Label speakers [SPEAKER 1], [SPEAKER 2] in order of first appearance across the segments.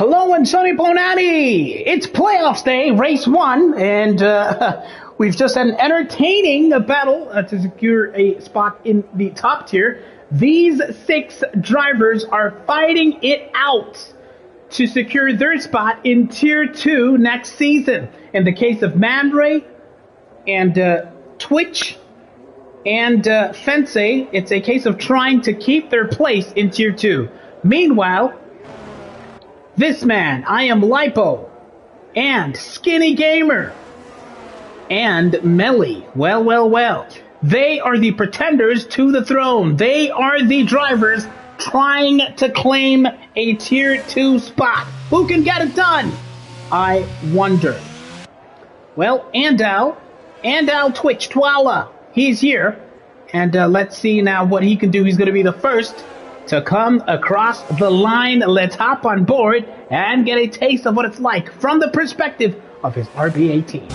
[SPEAKER 1] Hello and sunny Bonatti! It's playoffs day, race one, and we've just had an entertaining battle to secure a spot in the top tier. These 6 drivers are fighting it out to secure their spot in Tier 2 next season. In the case of Mandray and Twitch and Fence, it's a case of trying to keep their place in Tier 2. Meanwhile, this man, I am Lipo, and Skinny Gamer, and Melly. Well. They are the pretenders to the throne. They are the drivers trying to claim a Tier 2 spot. Who can get it done? I wonder. Well, Andal Twitch Twala, he's here. And let's see now what he can do. He's going to be the first to come across the line. Let's hop on board and get a taste of what it's like from the perspective of his RB18.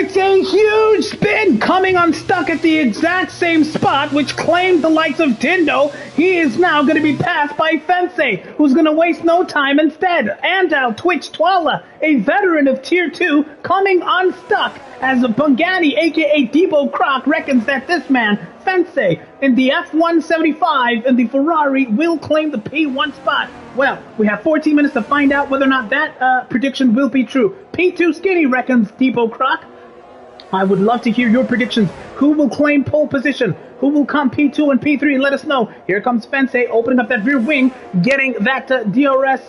[SPEAKER 1] It's a huge spin coming unstuck at the exact same spot which claimed the likes of Dindo. He is now going to be passed by Fence, who's going to waste no time instead. Andal Twitch Twala, a veteran of Tier 2, coming unstuck as Bungani, aka Debo Croc, reckons that this man, Fence, in the F175 and the Ferrari will claim the P1 spot. Well, we have 14 minutes to find out whether or not that prediction will be true. P2 Skinny reckons Debo Croc. I would love to hear your predictions. Who will claim pole position? Who will come P2 and P3? Let us know. Here comes Fence opening up that rear wing, getting that DRS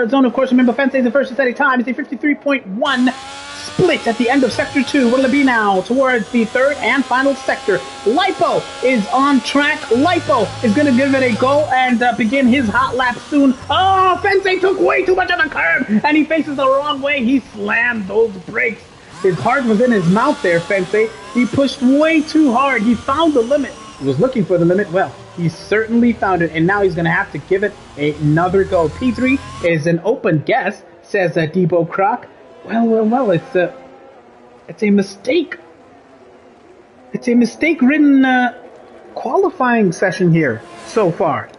[SPEAKER 1] zone. Of course, remember, Fence is the first to set a time. It's a 53.1 split at the end of Sector 2. What'll it be now? Towards the third and final sector. Lipo is on track. Lipo is going to give it a go and begin his hot lap soon. Oh, Fence took way too much of the curb, and he faces the wrong way. He slammed those brakes. His heart was in his mouth there, Fence. He pushed way too hard. He found the limit. He was looking for the limit. Well, he certainly found it, and now he's going to have to give it another go. P3 is an open guess, says Debo Croc. Well, it's a mistake. It's a mistake-ridden qualifying session here so far.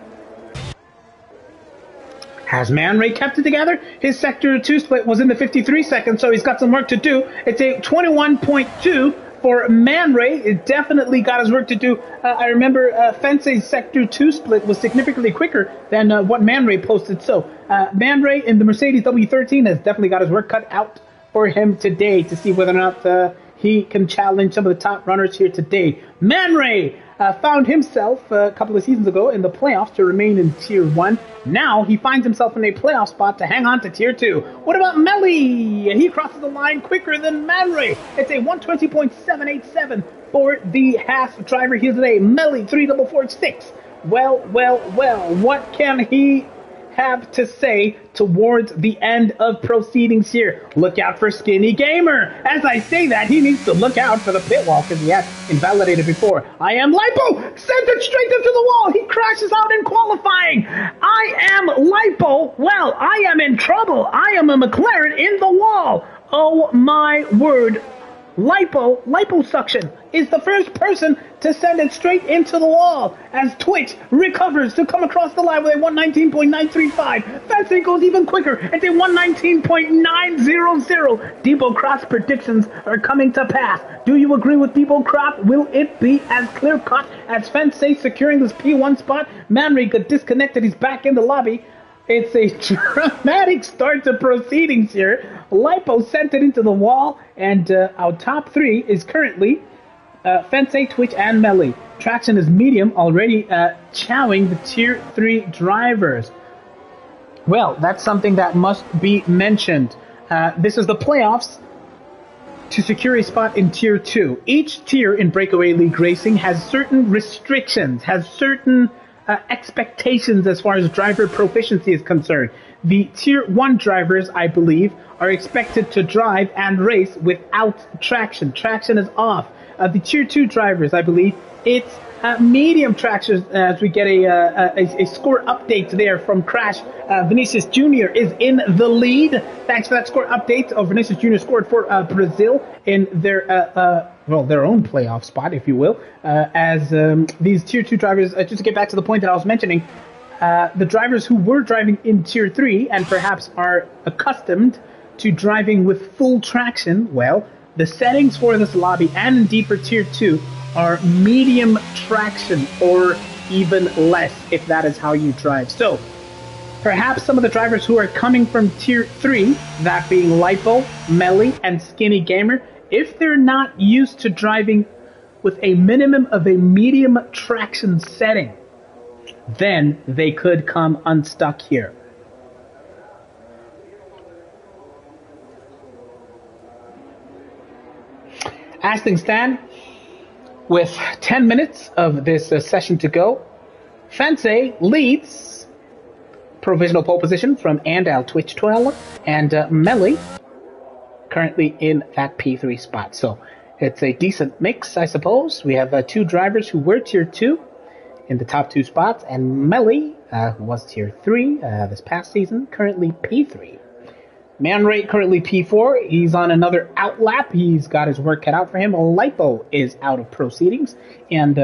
[SPEAKER 1] Has Man Ray kept it together? His Sector 2 split was in the 53 seconds, so he's got some work to do. It's a 21.2 for Man Ray. It definitely got his work to do. I remember Fence's Sector 2 split was significantly quicker than what Man Ray posted. So Man Ray in the Mercedes W13 has definitely got his work cut out for him today to see whether or not he can challenge some of the top runners here today. Man Ray found himself a couple of seasons ago in the playoffs to remain in Tier 1. Now he finds himself in a playoff spot to hang on to Tier 2. What about Melly? He crosses the line quicker than Man Ray. It's a 120.787 for the Haas driver here today. Melly 3446. Well, what can he have to say towards the end of proceedings here? Look out for Skinny Gamer. As I say that, he needs to look out for the pit wall because he had invalidated before. I am Lipo, sent it straight into the wall. He crashes out in qualifying. I am Lipo. Well, I am in trouble. I am a McLaren in the wall. Oh my word. Liposuction is the first person to send it straight into the wall as Twitch recovers to come across the line with a 119.935. Fencing goes even quicker. It's a 119.900. Debo Croc's predictions are coming to pass. Do you agree with Debo Croc? Will it be as clear-cut as Fence securing this P1 spot? Manry got disconnected. He's back in the lobby. It's a dramatic start to proceedings here. Lipo sent it into the wall, and our top 3 is currently Fence, Twitch, and Melly. Traction is medium, already chowing the Tier 3 drivers. Well, that's something that must be mentioned. This is the playoffs to secure a spot in Tier 2. Each tier in Breakaway League Racing has certain restrictions, has certain expectations as far as driver proficiency is concerned. The Tier 1 drivers, I believe, are expected to drive and race without traction. Traction is off. the Tier 2 drivers, I believe. It's medium traction as we get a score update there from Crash. Vinicius Jr. is in the lead. Thanks for that score update. Vinicius Jr. scored for Brazil in their their own playoff spot, if you will. As these Tier 2 drivers, just to get back to the point that I was mentioning, the drivers who were driving in Tier 3 and perhaps are accustomed to driving with full traction, well, the settings for this lobby and indeed for Tier 2 are medium traction or even less if that is how you drive. So perhaps some of the drivers who are coming from Tier 3, that being Lipo, Melly, and Skinny Gamer, if they're not used to driving with a minimum of a medium traction setting, then they could come unstuck here. As things stand, with 10 minutes of this session to go, Fence leads provisional pole position from Andal Twitch 12, and Melly currently in that P3 spot. So it's a decent mix, I suppose. We have two drivers who were Tier 2 in the top two spots, and Melly, who was Tier 3 this past season, currently P3. Manrate currently P4. He's on another outlap. He's got his work cut out for him. Lipo is out of proceedings. And,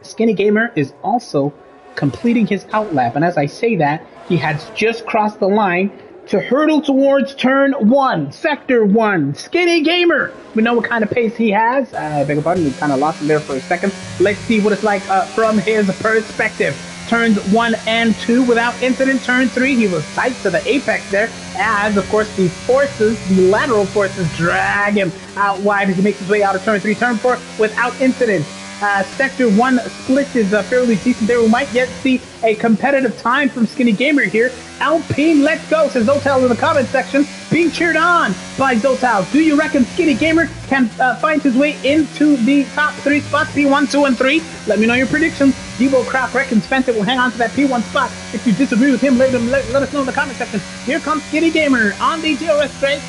[SPEAKER 1] Skinny Gamer is also completing his outlap. And as I say that, he has just crossed the line to hurtle towards turn 1, sector 1. Skinny Gamer. We know what kind of pace he has. I beg your pardon, we kind of lost him there for a second. Let's see what it's like from his perspective. Turns 1 and 2 without incident. Turn 3, he was tight to the apex there, as of course the lateral forces drag him out wide as he makes his way out of turn 3. Turn 4 without incident. Sector 1 split is fairly decent there. We might yet see a competitive time from Skinny Gamer here. Alpine, let's go, says Zotal in the comment section, being cheered on by Zotal. Do you reckon Skinny Gamer can find his way into the top 3 spots, P1, 2, and 3? Let me know your predictions. Debo Craft reckons Fence will hang on to that P1 spot. If you disagree with him, let us know in the comment section. Here comes Skinny Gamer on the DRS straight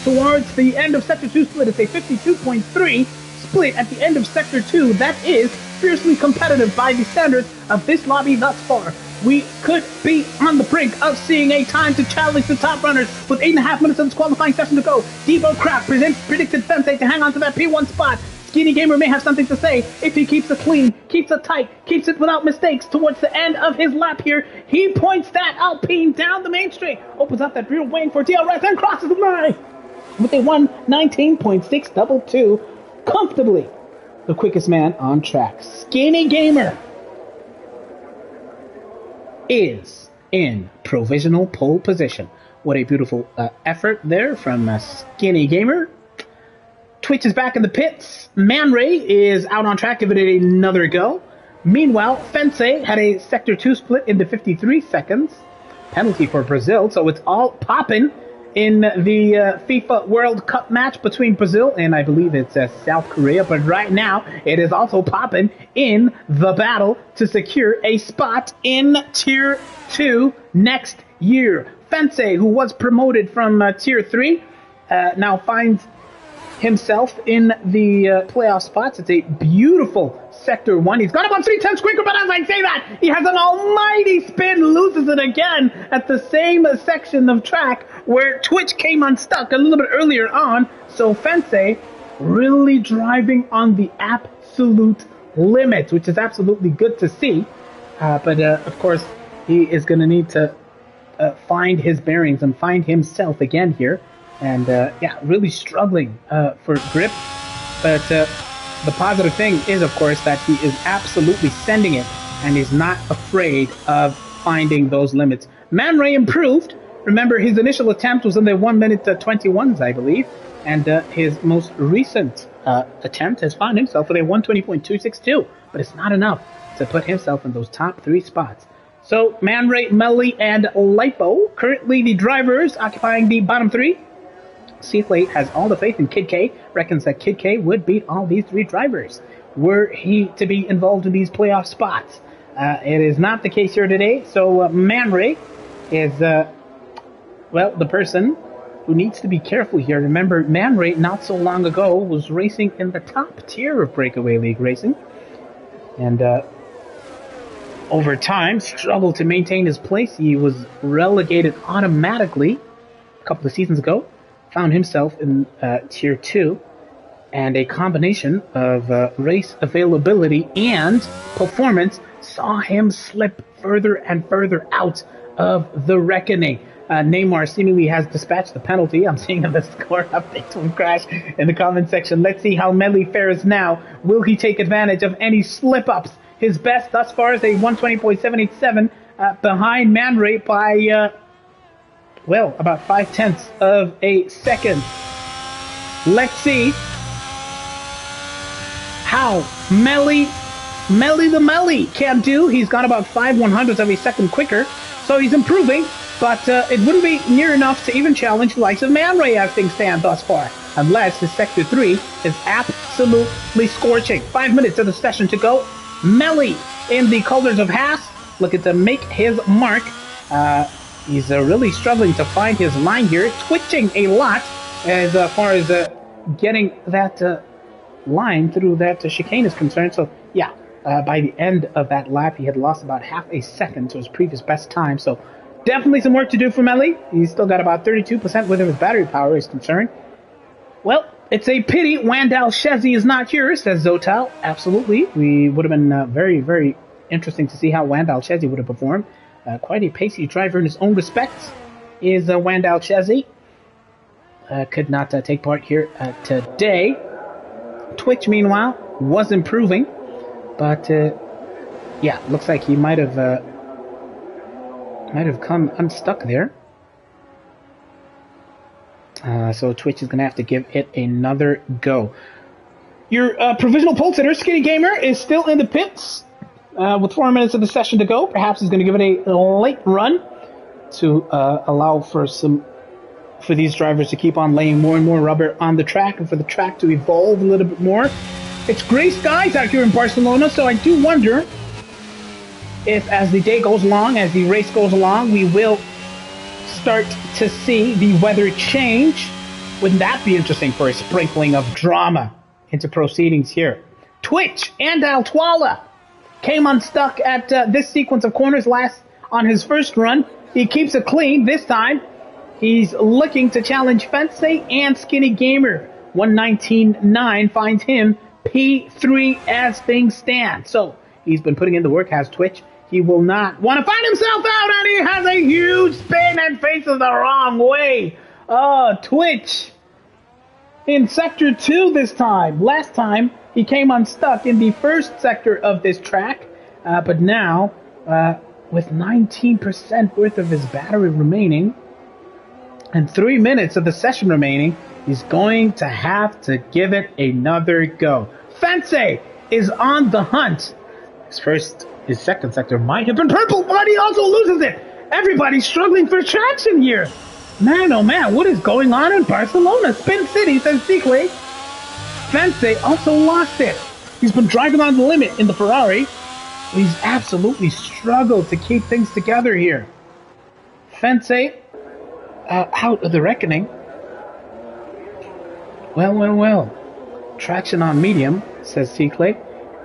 [SPEAKER 1] towards the end of Sector 2 split. It's a 52.3 split at the end of Sector 2. That is fiercely competitive by the standards of this lobby thus far. We could be on the brink of seeing a time to challenge the top runners with 8.5 minutes of this qualifying session to go. Debo Craft predicted Fence to hang on to that P1 spot. Skinny Gamer may have something to say if he keeps it clean, keeps it tight, keeps it without mistakes towards the end of his lap here. He points that Alpine down the main straight, opens up that rear wing for DRS and crosses the line with a 1:19.622. Comfortably the quickest man on track. Skinny Gamer is in provisional pole position. What a beautiful effort there from Skinny Gamer. Twitch is back in the pits. Man Ray is out on track, giving it another go. Meanwhile, Fence had a Sector 2 split into 53 seconds. Penalty for Brazil, so it's all popping in the FIFA World Cup match between Brazil and I believe it's South Korea. But right now, it is also popping in the battle to secure a spot in Tier 2 next year. Fence, who was promoted from Tier 3, now finds himself in the playoff spots. It's a beautiful Sector 1. He's got about 3/10 quicker, but as I say that, he has an almighty spin, loses it again at the same section of track where Twitch came unstuck a little bit earlier on. So Fence really driving on the absolute limit, which is absolutely good to see. But of course, he is going to need to find his bearings and find himself again here. And really struggling for grip. But the positive thing is, of course, that he is absolutely sending it, and he's not afraid of finding those limits. Man Ray improved. Remember, his initial attempt was in the 1:21s, I believe, and his most recent attempt has found himself with a 1:20.262, but it's not enough to put himself in those top 3 spots. So, Man Ray, Melly, and Lipo, currently the drivers occupying the bottom 3. Seathlate has all the faith in Kid K, reckons that Kid K would beat all these 3 drivers were he to be involved in these playoff spots. It is not the case here today, so Man Ray is, the person who needs to be careful here. Remember, Man Ray not so long ago was racing in the top tier of Breakaway League racing. And over time, struggled to maintain his place. He was relegated automatically a couple of seasons ago. Found himself in Tier 2. And a combination of race availability and performance saw him slip further and further out of the reckoning. Neymar seemingly has dispatched the penalty. I'm seeing the score update from Crash in the comment section. Let's see how Melly fares now. Will he take advantage of any slip-ups? His best thus far is a 120.787 behind Man Ray by, well, about 0.5 of a second. Let's see how Melly can do. He's got about 5/100ths of a second quicker, so he's improving, but it wouldn't be near enough to even challenge the likes of Man Ray as things stand thus far, unless his Sector 3 is absolutely scorching. 5 minutes of the session to go. Melly in the colors of Haas, looking to make his mark. He's really struggling to find his line here, twitching a lot as far as getting that line through that chicane is concerned. So yeah, by the end of that lap, he had lost about half a second to his previous best time. So definitely some work to do for Melly. He's still got about 32% with him as battery power is concerned. Well, it's a pity Wandal Shezzy is not here, says Zotal. Absolutely. We would have been very, very interesting to see how Wandal Shezzy would have performed. Quite a pacey driver in his own respects is Wandal Shezzy. Could not take part here today. Twitch, meanwhile, was improving. But, yeah, looks like he might have come unstuck there. So Twitch is going to have to give it another go. Your provisional pole sitter, Skinny Gamer, is still in the pits with 4 minutes of the session to go. Perhaps he's going to give it a late run to allow for these drivers to keep on laying more and more rubber on the track and for the track to evolve a little bit more. It's gray skies out here in Barcelona, so I do wonder if as the day goes along, as the race goes along, we will start to see the weather change. Wouldn't that be interesting for a sprinkling of drama into proceedings here? Twitch and Altwala came unstuck at this sequence of corners last on his first run. He keeps it clean this time. He's looking to challenge Fence and Skinny Gamer. 119.9 finds him P3 as things stand. So he's been putting in the work, has Twitch. He will not want to find himself out, and he has a huge spin and faces the wrong way. Twitch in Sector 2 this time. Last time, he came unstuck in the first sector of this track, but now, with 19% worth of his battery remaining, and 3 minutes of the session remaining, he's going to have to give it another go. Fence is on the hunt. His second sector might have been purple, but he also loses it. Everybody's struggling for traction here. Man, oh man, what is going on in Barcelona? Spin City, says Sequay. Fence also lost it. He's been driving on the limit in the Ferrari. He's absolutely struggled to keep things together here. Fence out of the reckoning. Well. Traction on medium, says Sequay.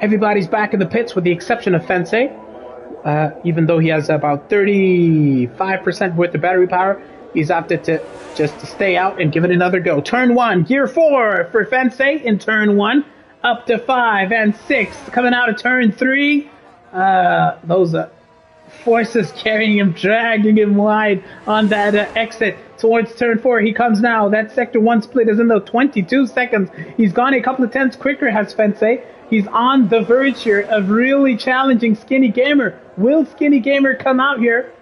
[SPEAKER 1] Everybody's back in the pits with the exception of Fence. Even though he has about 35% worth of battery power, he's opted to just stay out and give it another go. Turn 1, gear 4 for Fence in turn 1. Up to 5 and 6. Coming out of turn 3. Those forces carrying him, dragging him wide on that exit towards turn 4. He comes now. That Sector 1 split is in the 22 seconds. He's gone a couple of tenths quicker, has Fence. He's on the verge here of really challenging Skinny Gamer. Will Skinny Gamer come out here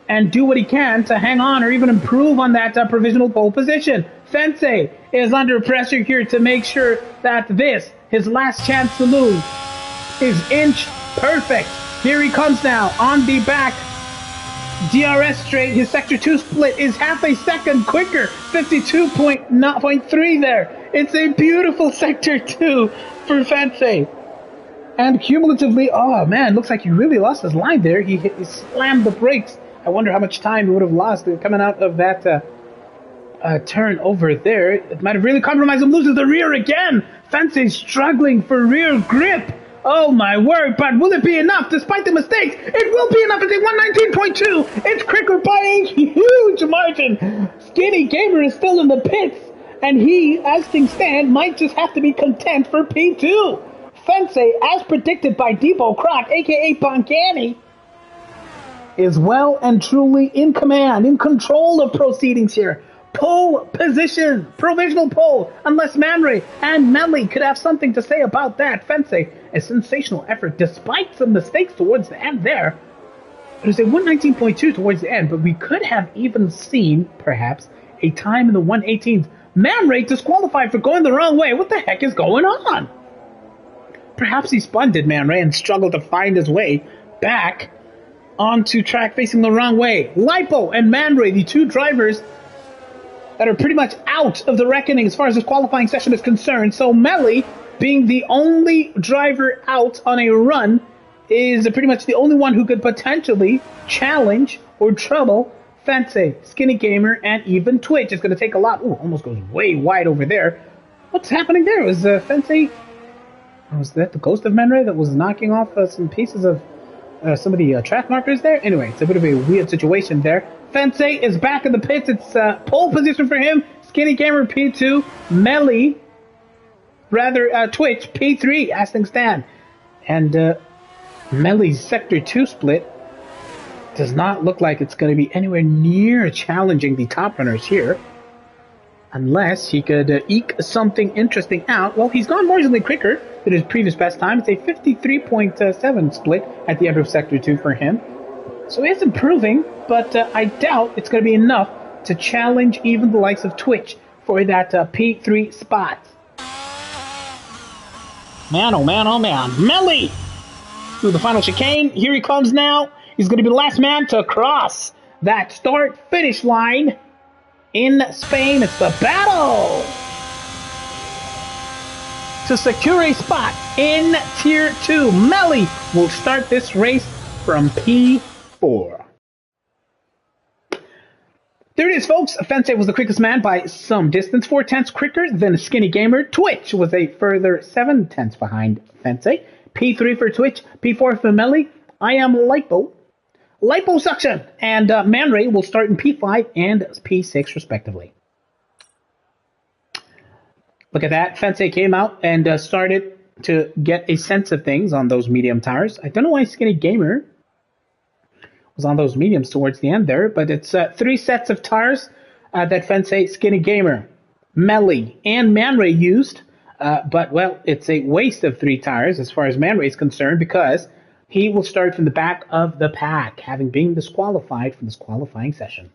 [SPEAKER 1] and do what he can to hang on or even improve on that provisional pole position? Fence is under pressure here to make sure that this, his last chance to lose, is inch perfect. Here he comes now on the back. DRS straight, his Sector 2 split is half a second quicker, 52.3 there. It's a beautiful Sector 2 for Fence. And cumulatively, oh man, looks like he really lost his line there. He slammed the brakes. I wonder how much time he would have lost coming out of that turn over there. It might have really compromised him. Loses the rear again. Fensei's struggling for rear grip. Oh my word, but will it be enough despite the mistakes? It will be enough. It's a 119.2. It's quicker by a huge margin. Skinny Gamer is still in the pits, and he, as things stand, might just have to be content for P2. Fensei, as predicted by Depot Croc, aka Boncani, is well and truly in command, in control of proceedings here. Pole position, provisional pole, unless Man Ray and Melly could have something to say about that. Fensei, a sensational effort despite some mistakes towards the end there. It was a 119.2 towards the end, but we could have even seen, perhaps, a time in the 118s. Man Ray disqualified for going the wrong way. What the heck is going on? Perhaps he spun, did Man Ray, and struggled to find his way back onto track facing the wrong way. Lipo and Man Ray, the two drivers that are pretty much out of the reckoning as far as this qualifying session is concerned. So Melly, being the only driver out on a run, is pretty much the only one who could potentially challenge or trouble Fensei, Skinny Gamer, and even Twitch. It's going to take a lot. Ooh, almost goes way wide over there. What's happening there? Was Fensei... Was that the ghost of Man Ray that was knocking off some pieces of some of the track markers there? Anyway, it's a bit of a weird situation there. Fensei is back in the pits. It's pole position for him. Skinny Gamer P2. Melly, Twitch P3 as things stand. And Melly's Sector 2 split does not look like it's going to be anywhere near challenging the top runners here. Unless he could eke something interesting out. Well, he's gone marginally quicker than his previous best time. It's a 53.7 split at the end of Sector 2 for him. So he is improving, but I doubt it's going to be enough to challenge even the likes of Twitch for that P3 spot. Man, oh man, oh man. Melly! Through the final chicane. Here he comes now. He's going to be the last man to cross that start-finish line. In Spain, it's the battle to secure a spot in Tier 2. Melly will start this race from P4. There it is, folks. Fensei was the quickest man by some distance, 4/10 quicker than Skinny Gamer. Twitch was a further 7/10 behind Fensei. P3 for Twitch, P4 for Melly. I am Liposuction, and Man Ray will start in P5 and P6 respectively. Look at that. Fensei came out and started to get a sense of things on those medium tires. I don't know why Skinny Gamer was on those mediums towards the end there, but it's 3 sets of tires that Fensei, Skinny Gamer, Melly, and Man Ray used. But, well, it's a waste of 3 tires as far as Man Ray is concerned, because he will start from the back of the pack, having been disqualified from this qualifying session.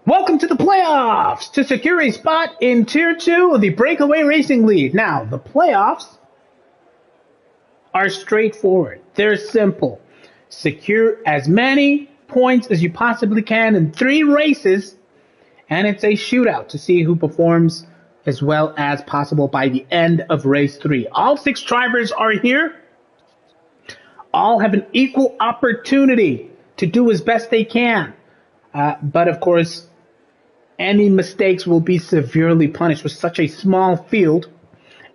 [SPEAKER 1] Welcome to the playoffs to secure a spot in Tier 2 of the Brakeaway Racing League. Now, the playoffs are straightforward. They're simple. Secure as many points as you possibly can in 3 races, and it's a shootout to see who performs as well as possible by the end of race 3. All 6 drivers are here. All have an equal opportunity to do as best they can. But, of course, any mistakes will be severely punished with such a small field.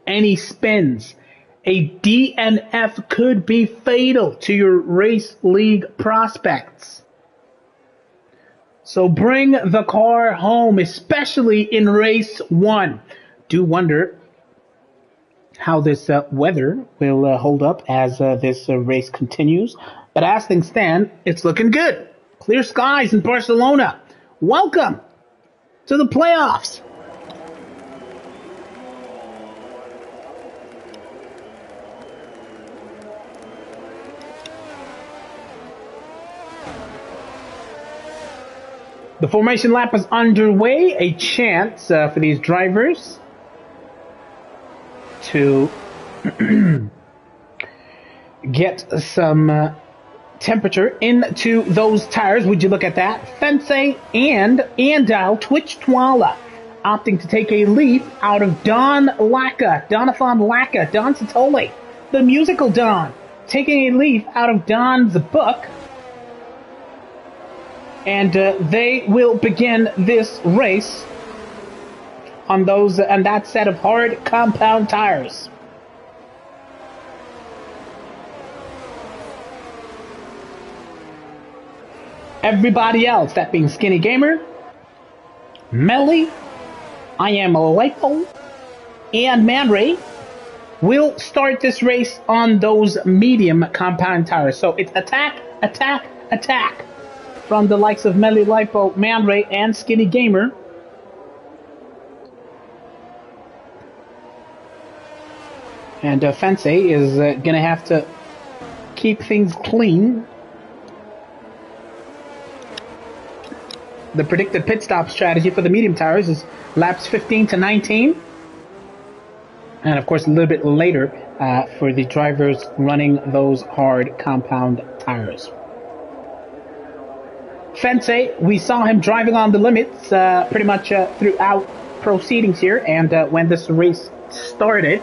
[SPEAKER 1] Any spins, a DNF could be fatal to your race league prospects. So bring the car home, especially in race 1. Do wonder how this weather will hold up as this race continues. But as things stand, it's looking good. Clear skies in Barcelona. Welcome to the playoffs. The formation lap is underway. A chance for these drivers to get some temperature into those tires. Would you look at that? Fensei and Andal Twitch Twala opting to take a leaf out of Don Satole, the musical Don, taking a leaf out of Don's book. And they will begin this race on that set of hard compound tires. Everybody else, that being Skinny Gamer, Melly, I Am Lipo, and Man Ray, will start this race on those medium compound tires. So it's attack, attack, attack from the likes of Melly, Lipo, Man Ray, and Skinny Gamer. And Fensei is going to have to keep things clean. The predicted pit stop strategy for the medium tires is laps 15 to 19. And of course a little bit later for the drivers running those hard compound tires. Fensei, we saw him driving on the limits pretty much throughout proceedings here. And when this race started,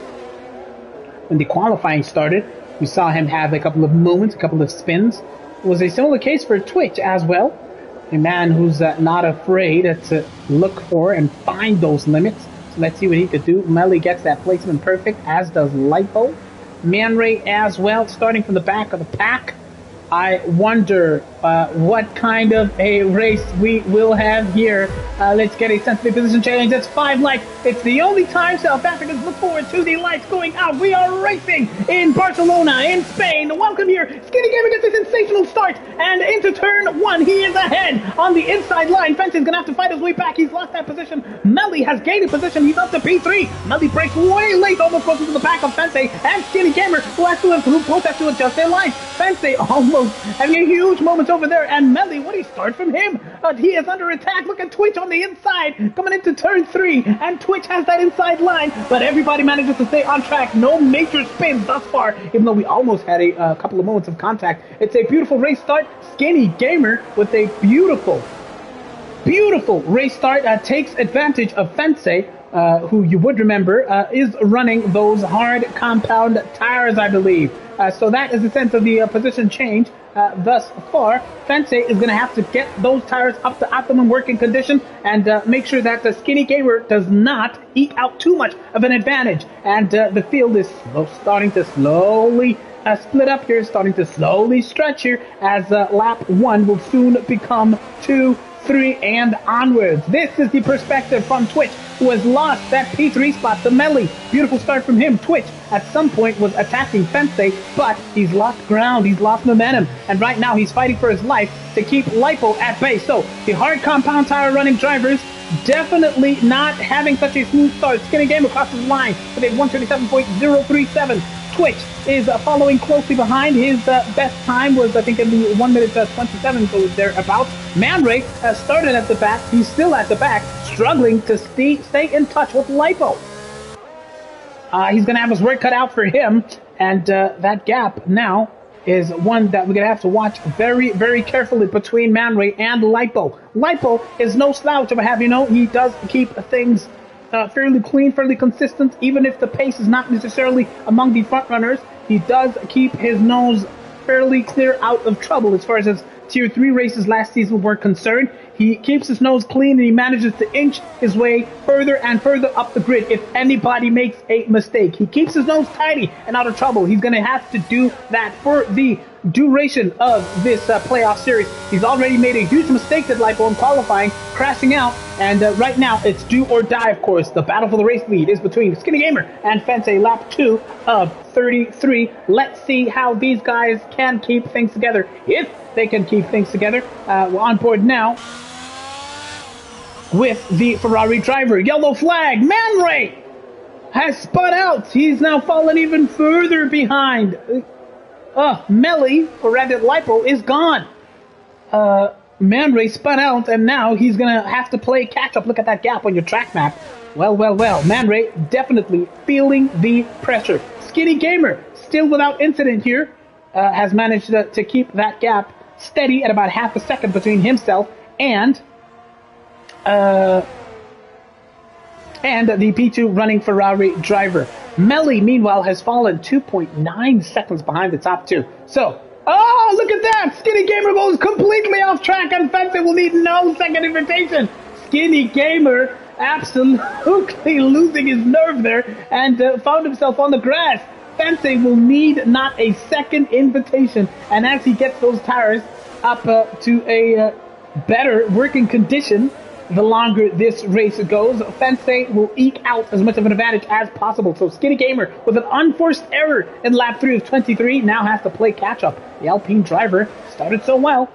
[SPEAKER 1] when the qualifying started, we saw him have a couple of moments, a couple of spins. It was a similar case for Twitch as well. A man who's not afraid to look for and find those limits. So let's see what he could do. Melly gets that placement perfect, as does Lipo. Man Ray as well, starting from the back of the pack. I wonder what kind of a race we will have here. Let's get a sensitive position challenge. That's 5 lights. It's the only time South Africans look forward to the lights going out. We are racing in Barcelona, in Spain. Welcome here. Skinny Gamer gets a sensational start. And into turn 1, he is ahead on the inside line. Fensei's going to have to fight his way back. He's lost that position. Melly has gained a position. He's up to P3. Melly breaks way late, almost goes into the back of Fensei and Skinny Gamer, who both have to adjust their lines. Fensei almost having a huge moment over there, and Melly, what do you start from him? He is under attack. Look at Twitch on the inside, coming into turn 3, and Twitch has that inside line, but everybody manages to stay on track. No major spins thus far, even though we almost had a couple of moments of contact. It's a beautiful race start. Skinny Gamer with a beautiful race start takes advantage of Fensei, who you would remember is running those hard compound tires, I believe. So that is the sense of the position change. Thus far, Fensei is going to have to get those tires up to optimum working condition and make sure that the Skinny Gamer does not eke out too much of an advantage. And the field is starting to slowly split up here, starting to slowly stretch here, as lap 1 will soon become 2, 3, and onwards. This is the perspective from Twitch, who has lost that P3 spot to Melly. Beautiful start from him. Twitch at some point was attacking Fensei, but he's lost ground, he's lost momentum, and right now he's fighting for his life to keep Lipo at bay. So the hard compound tire running drivers definitely not having such a smooth start. Skinny Game across the line with a 127.037. Twitch is following closely behind. His best time was, I think, in the 1 minute 27, so thereabouts. Man Ray started at the back. He's still at the back, struggling to stay in touch with Lipo. He's going to have his work cut out for him, and that gap now is one that we're going to have to watch very, very carefully between Man Ray and Lipo. Lipo is no slouch of a have you know. He does keep things fairly clean, fairly consistent, even if the pace is not necessarily among the front runners. He does keep his nose fairly clear out of trouble as far as his Tier 3 races last season were concerned. He keeps his nose clean and he manages to inch his way further and further up the grid if anybody makes a mistake. He keeps his nose tidy and out of trouble. He's going to have to do that for the duration of this playoff series. He's already made a huge mistake at Lipo in qualifying, crashing out, and right now it's do or die, of course. The battle for the race lead is between Skinny Gamer and Fensei, lap 2 of 33. Let's see how these guys can keep things together, if they can keep things together. We're on board now with the Ferrari driver. Yellow flag. Man Ray has spun out. He's now fallen even further behind. Melly, or rather Lipo, is gone. Man Ray spun out, and now he's going to have to play catch-up. Look at that gap on your track map. Well, well, well. Man Ray definitely feeling the pressure. Skinny Gamer, still without incident here, has managed to keep that gap steady at about half a second between himself and the P2 running Ferrari driver. Melly, meanwhile, has fallen 2.9 seconds behind the top two. So, oh, look at that! Skinny Gamer goes completely off track, and Fencer will need no second invitation. Skinny Gamer absolutely losing his nerve there and found himself on the grass. Fence will need not a second invitation, and as he gets those tires up to a better working condition, the longer this race goes, Fence will eke out as much of an advantage as possible. So Skinny Gamer, with an unforced error in lap 3 of 23, now has to play catch-up. The Alpine driver started so well,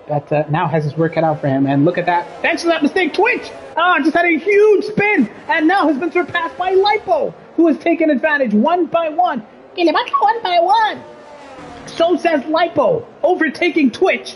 [SPEAKER 1] but now has his work cut out for him. And look at that. Thanks for that mistake, Twitch! Just had a huge spin, and now has been surpassed by Lipo, who has taken advantage one by one. One by one! So says Lipo, overtaking Twitch,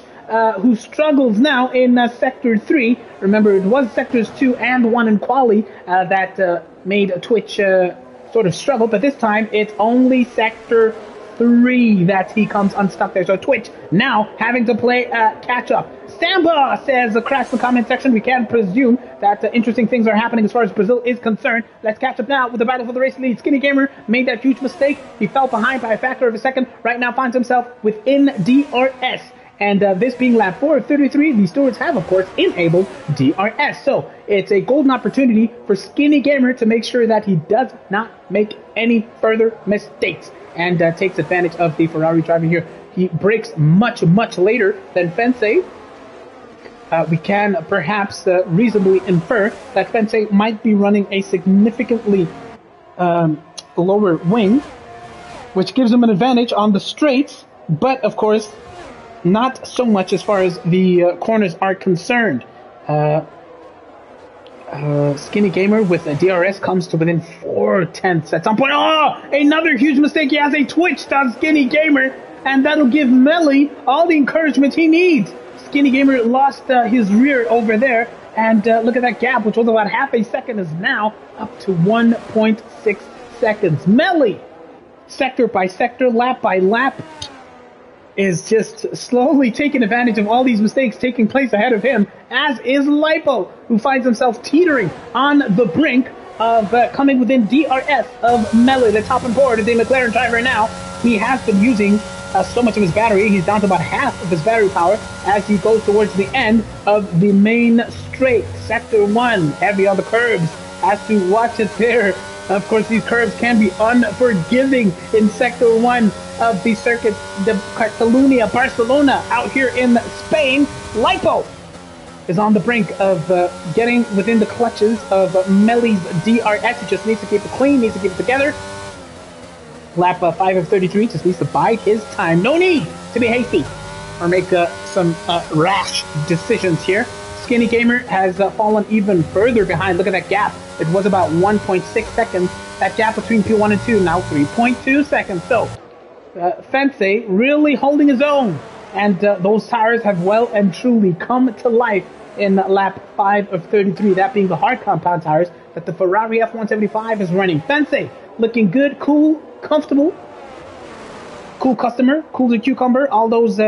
[SPEAKER 1] who struggles now in Sector 3. Remember, it was Sectors 2 and 1 in Quali that made Twitch sort of struggle, but this time it's only Sector 3 that he comes unstuck there. So Twitch now having to play catch-up. Samba says across the comment section, we can presume that interesting things are happening as far as Brazil is concerned. Let's catch up now with the battle for the race lead. Skinny Gamer made that huge mistake. He fell behind by a factor of a second. Right now finds himself within DRS. And this being lap 4 of 33, the stewards have, of course, enabled DRS. So it's a golden opportunity for Skinny Gamer to make sure that he does not make any further mistakes and takes advantage of the Ferrari driver here. He brakes much, much later than Fence. We can perhaps reasonably infer that Fence might be running a significantly lower wing, which gives him an advantage on the straights, but of course, not so much as far as the corners are concerned. Skinny Gamer with a DRS comes to within 4/10 at some point. Oh, another huge mistake. He has a twitch on Skinny Gamer, and that'll give Melly all the encouragement he needs. Skinny Gamer lost his rear over there, and look at that gap, which was about half a second, is now up to 1.6 seconds. Melly, sector by sector, lap by lap, is just slowly taking advantage of all these mistakes taking place ahead of him, as is Lipo, who finds himself teetering on the brink of coming within DRS of Melly, the top and board of the McLaren driver now. He has been using so much of his battery. He's down to about half of his battery power as he goes towards the end of the main straight. Sector 1, heavy on the curbs, has to watch it there. Of course, these curves can be unforgiving in Sector 1 of the Circuit de Catalunya, Barcelona, out here in Spain. Lipo is on the brink of getting within the clutches of Melly's DRS. He just needs to keep it clean, needs to keep it together. Lap 5 of 33 just needs to bide his time. No need to be hasty or make some rash decisions here. Skinny Gamer has fallen even further behind. Look at that gap. It was about 1.6 seconds. That gap between P1 and 2, now 3.2 seconds. So, Fence really holding his own. And those tires have well and truly come to life in lap 5 of 33. That being the hard compound tires that the Ferrari F175 is running. Fence looking good, cool, comfortable. Cool customer, cool as a cucumber. All those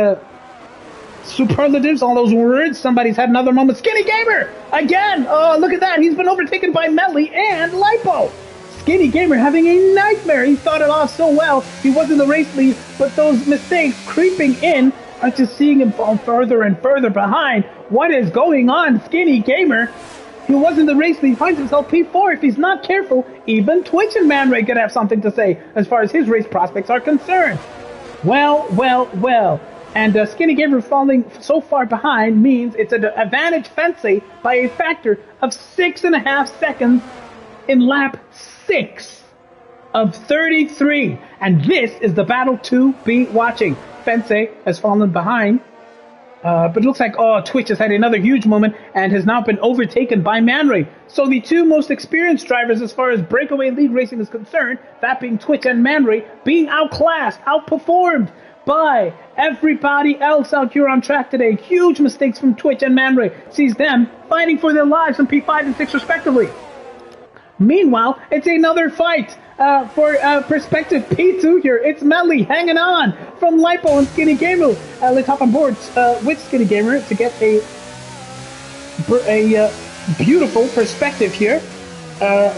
[SPEAKER 1] superlatives, all those words. Somebody's had another moment. Skinny Gamer again. Oh, look at that. He's been overtaken by Melly and Lipo. Skinny Gamer having a nightmare. He started off so well. He was in the race lead, but those mistakes creeping in are just seeing him fall further and further behind. What is going on? Skinny Gamer, he was in the race lead, finds himself P4. If he's not careful, even Twitch and Man Ray could have something to say as far as his race prospects are concerned. Well, well, well. And Skinny Gamer falling so far behind means it's an advantage Fence by a factor of 6.5 seconds in lap 6 of 33. And this is the battle to be watching. Fence has fallen behind. But it looks like, Twitch has had another huge moment and has now been overtaken by Man Ray. So the two most experienced drivers as far as breakaway league racing is concerned, that being Twitch and Man Ray, being outclassed, outperformed by everybody else out here on track today. Huge mistakes from Twitch and Manray. Sees them fighting for their lives in P5 and 6 respectively. Meanwhile, it's another fight for perspective P2 here. It's Melly hanging on from Lipo and Skinny Gamer. Let's hop on board with Skinny Gamer to get a beautiful perspective here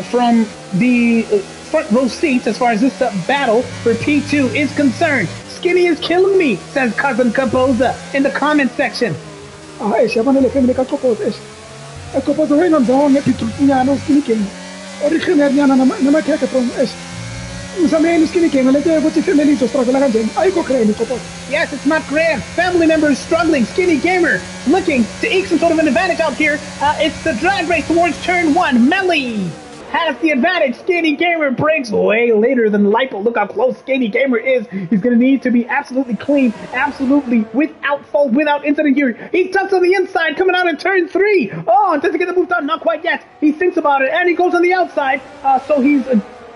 [SPEAKER 1] from the front row seats as far as this battle for P2 is concerned. Skinny is killing me, says Cousin Kaboza in the comment section. Yes, it's not grand. Family members struggling. Skinny Gamer looking to eke some sort of an advantage out here. It's the drag race towards turn 1. Melly has the advantage. Skinny Gamer breaks way later than Lipo. Look how close Skinny Gamer is. He's going to need to be absolutely clean, absolutely without fault, without incident here. He tucks on the inside, coming out in turn 3. Oh, doesn't get the move done. Not quite yet. He thinks about it, and he goes on the outside. So he's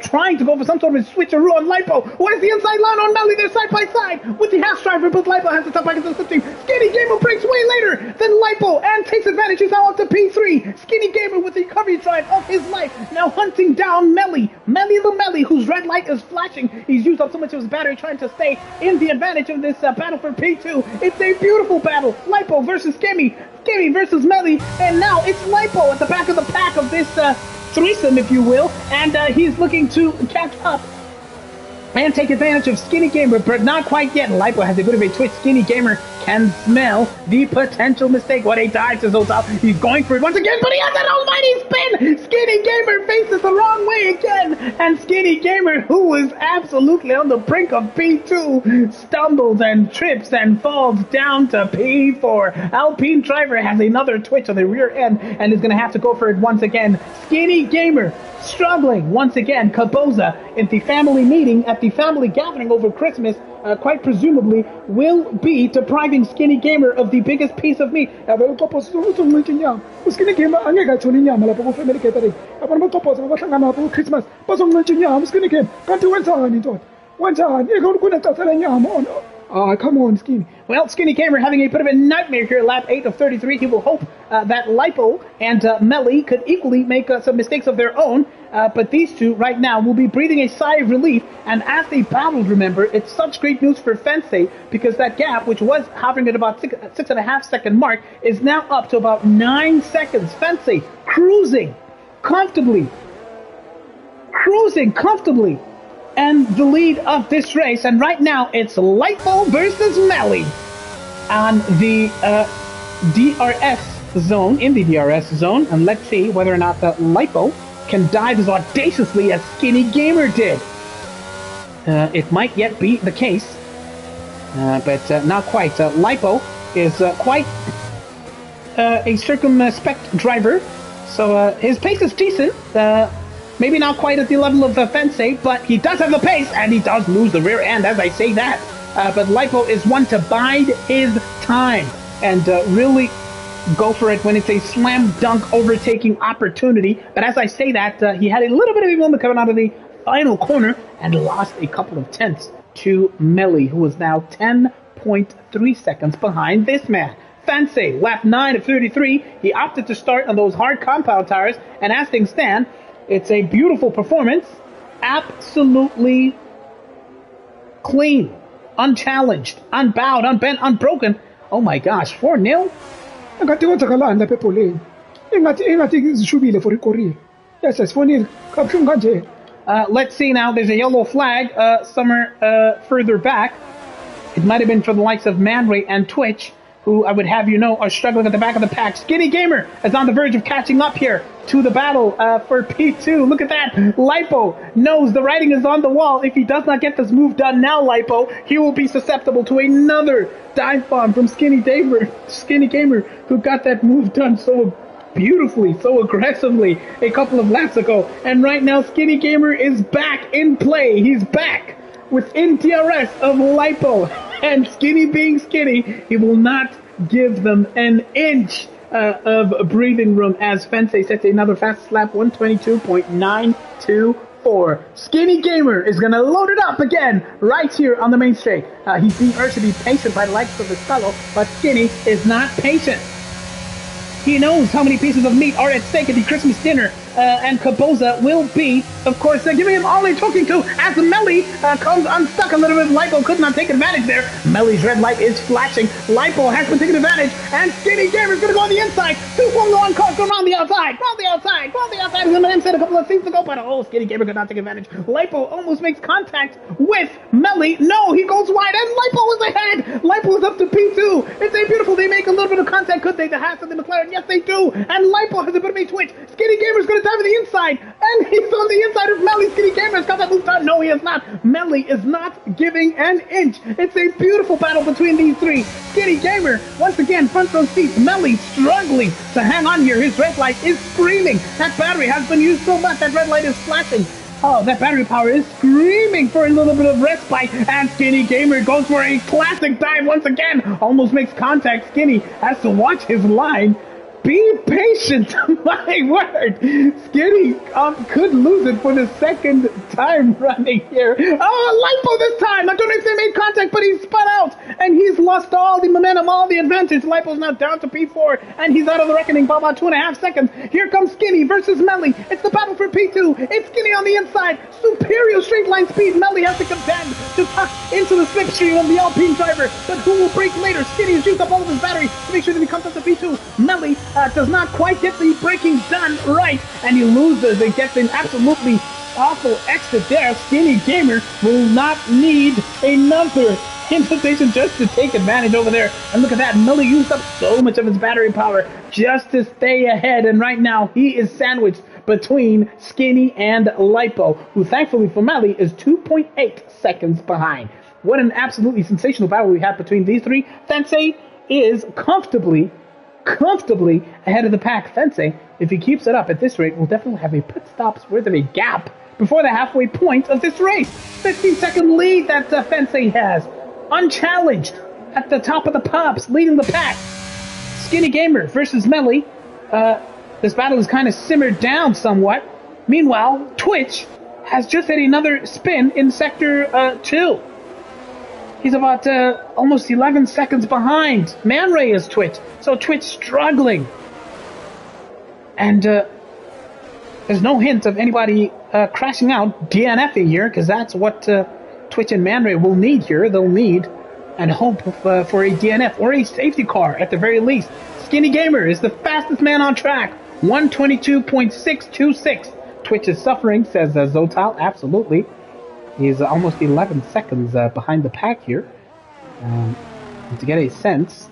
[SPEAKER 1] trying to go for some sort of a switcheroo on Lipo. What is the inside line on Melly? They're side by side with the half striver, but Lipo has the top back of the team. Skinny Gamer breaks way later than Lipo and takes advantage. He's now up to P3. Skinny Gamer with the recovery drive of his life, now hunting down Melly. Melly the Melly, whose red light is flashing. He's used up so much of his battery trying to stay in the advantage of this battle for P2. It's a beautiful battle. Lipo versus Skinny. Skinny versus Melly. And now it's Lipo at the back of the pack of this threesome, if you will, and he's looking to catch up and take advantage of Skinny Gamer, but not quite yet. Lipo has a bit of a twitch. Skinny Gamer can smell the potential mistake. What a dive to Zotal. He's going for it once again, but he has an almighty spin. Skinny Gamer faces the wrong way again, and Skinny Gamer, who was absolutely on the brink of P2, stumbles and trips and falls down to P4. Alpine Driver has another twitch on the rear end and is going to have to go for it once again. Skinny Gamer struggling once again. Kaboza in the family meeting at the family gathering over Christmas, quite presumably, will be depriving Skinny Gamer of the biggest piece of meat. Skinny Gamer come on, Skinny. Well, Skinny Gamer having a bit of a nightmare here, lap 8 of 33. He will hope that Lipo and Melly could equally make some mistakes of their own, but these two right now will be breathing a sigh of relief, and as they battled, remember, it's such great news for Fensei, because that gap, which was hovering at about 6.5 second mark, is now up to about 9 seconds. Fensei cruising comfortably, and the lead of this race, and right now it's Lipo versus Melly on the DRS zone, in the DRS zone, and let's see whether or not Lipo can dive as audaciously as Skinny Gamer did. It might yet be the case, but not quite. Lipo is quite a circumspect driver, so his pace is decent. Maybe not quite at the level of Fensei, but he does have the pace, and he does lose the rear end as I say that. But Lipo is one to bide his time and really go for it when it's a slam dunk overtaking opportunity. But as I say that, he had a little bit of a moment coming out of the final corner and lost a couple of tenths to Melly, who is now 10.3 seconds behind this man. Fensei, lap 9 of 33, he opted to start on those hard compound tires, and as things stand, it's a beautiful performance, absolutely clean, unchallenged, unbowed, unbent, unbroken. Oh my gosh, 4-0? Let's see now, there's a yellow flag somewhere further back. It might have been for the likes of Manray and Twitch, who I would have you know are struggling at the back of the pack. Skinny Gamer is on the verge of catching up here to the battle for P2. Look at that. Lipo knows the writing is on the wall. If he does not get this move done now, Lipo, he will be susceptible to another dive bomb from Skinny Gamer, who got that move done so beautifully, so aggressively a couple of laps ago. And right now, Skinny Gamer is back in play. He's back within DRS of Lipo. And Skinny being Skinny, he will not give them an inch of breathing room as Fensei sets another fastest lap, 122.92 4. Skinny Gamer is going to load it up again right here on the main straight. He's being urged to be patient by the likes of his fellow, but Skinny is not patient. He knows how many pieces of meat are at stake at the Christmas dinner, and Caboza will be, of course, giving him all they're talking to as Melly comes unstuck a little bit. Lipo could not take advantage there. Melly's red light is flashing. Lipo has been taking advantage, and Skinny Gamer's going to go on the inside. 2.1 cars going on the outside. On the outside. On the outside. He's going to said a couple of things to go, but Skinny Gamer could not take advantage. Lipo almost makes contact with Melly. No, he goes wide, and Lipo is ahead. Lipo is up to P2. It's a beautiful. They make a little bit of contact. Could they? The Haas and the McLaren. Yes, they do. And Lipo has a bit of a twitch. Skinny Gamer's going to dive to the inside, and he's on the inside of Melly. Skinny Gamer has got that move done. No, he is not. Melly is not giving an inch. It's a beautiful battle between these three. Skinny Gamer, once again, front row seats. Melly struggling to hang on here. His red light is screaming. That battery has been used so much. That red light is flashing. Oh, that battery power is screaming for a little bit of respite, and Skinny Gamer goes for a classic dive once again. Almost makes contact. Skinny has to watch his line. Be patient, my word. Skinny could lose it for the second time running here. Oh, Lipo this time. I don't know if they made contact, but he's spun out, and he's lost all the momentum, all the advantage. Lipo's now down to P4, and he's out of the reckoning by about 2.5 seconds. Here comes Skinny versus Melly. It's the battle for P2. It's Skinny on the inside. Superior straight line speed. Melly has to contend to tuck into the slipstream of the Alpine driver, but who will break later? Skinny has used up all of his battery to make sure that he comes up to P2. Melly does not quite get the braking done right, and he loses and gets an absolutely awful exit there. Skinny Gamer will not need another invitation just to take advantage over there. And look at that, Melly used up so much of his battery power just to stay ahead, and right now he is sandwiched between Skinny and Lipo, who thankfully for Melly is 2.8 seconds behind. What an absolutely sensational battle we had between these three. Fensei is comfortably ahead of the pack. Fensei, if he keeps it up at this rate, will definitely have a pit stop's worth of a gap before the halfway point of this race. 15-second lead that Fensei has, unchallenged at the top of the pops, leading the pack. Skinny Gamer versus Melly. This battle has kind of simmered down somewhat. Meanwhile, Twitch has just had another spin in Sector 2. He's about almost 11 seconds behind. Man Ray is Twitch, so Twitch struggling. And there's no hint of anybody crashing out, DNFing here, because that's what Twitch and Man Ray will need here. They'll need and hope for a DNF or a safety car at the very least. Skinny Gamer is the fastest man on track, 122.626. Twitch is suffering, says Zotal. Absolutely. He's almost 11 seconds behind the pack here. And to get a sense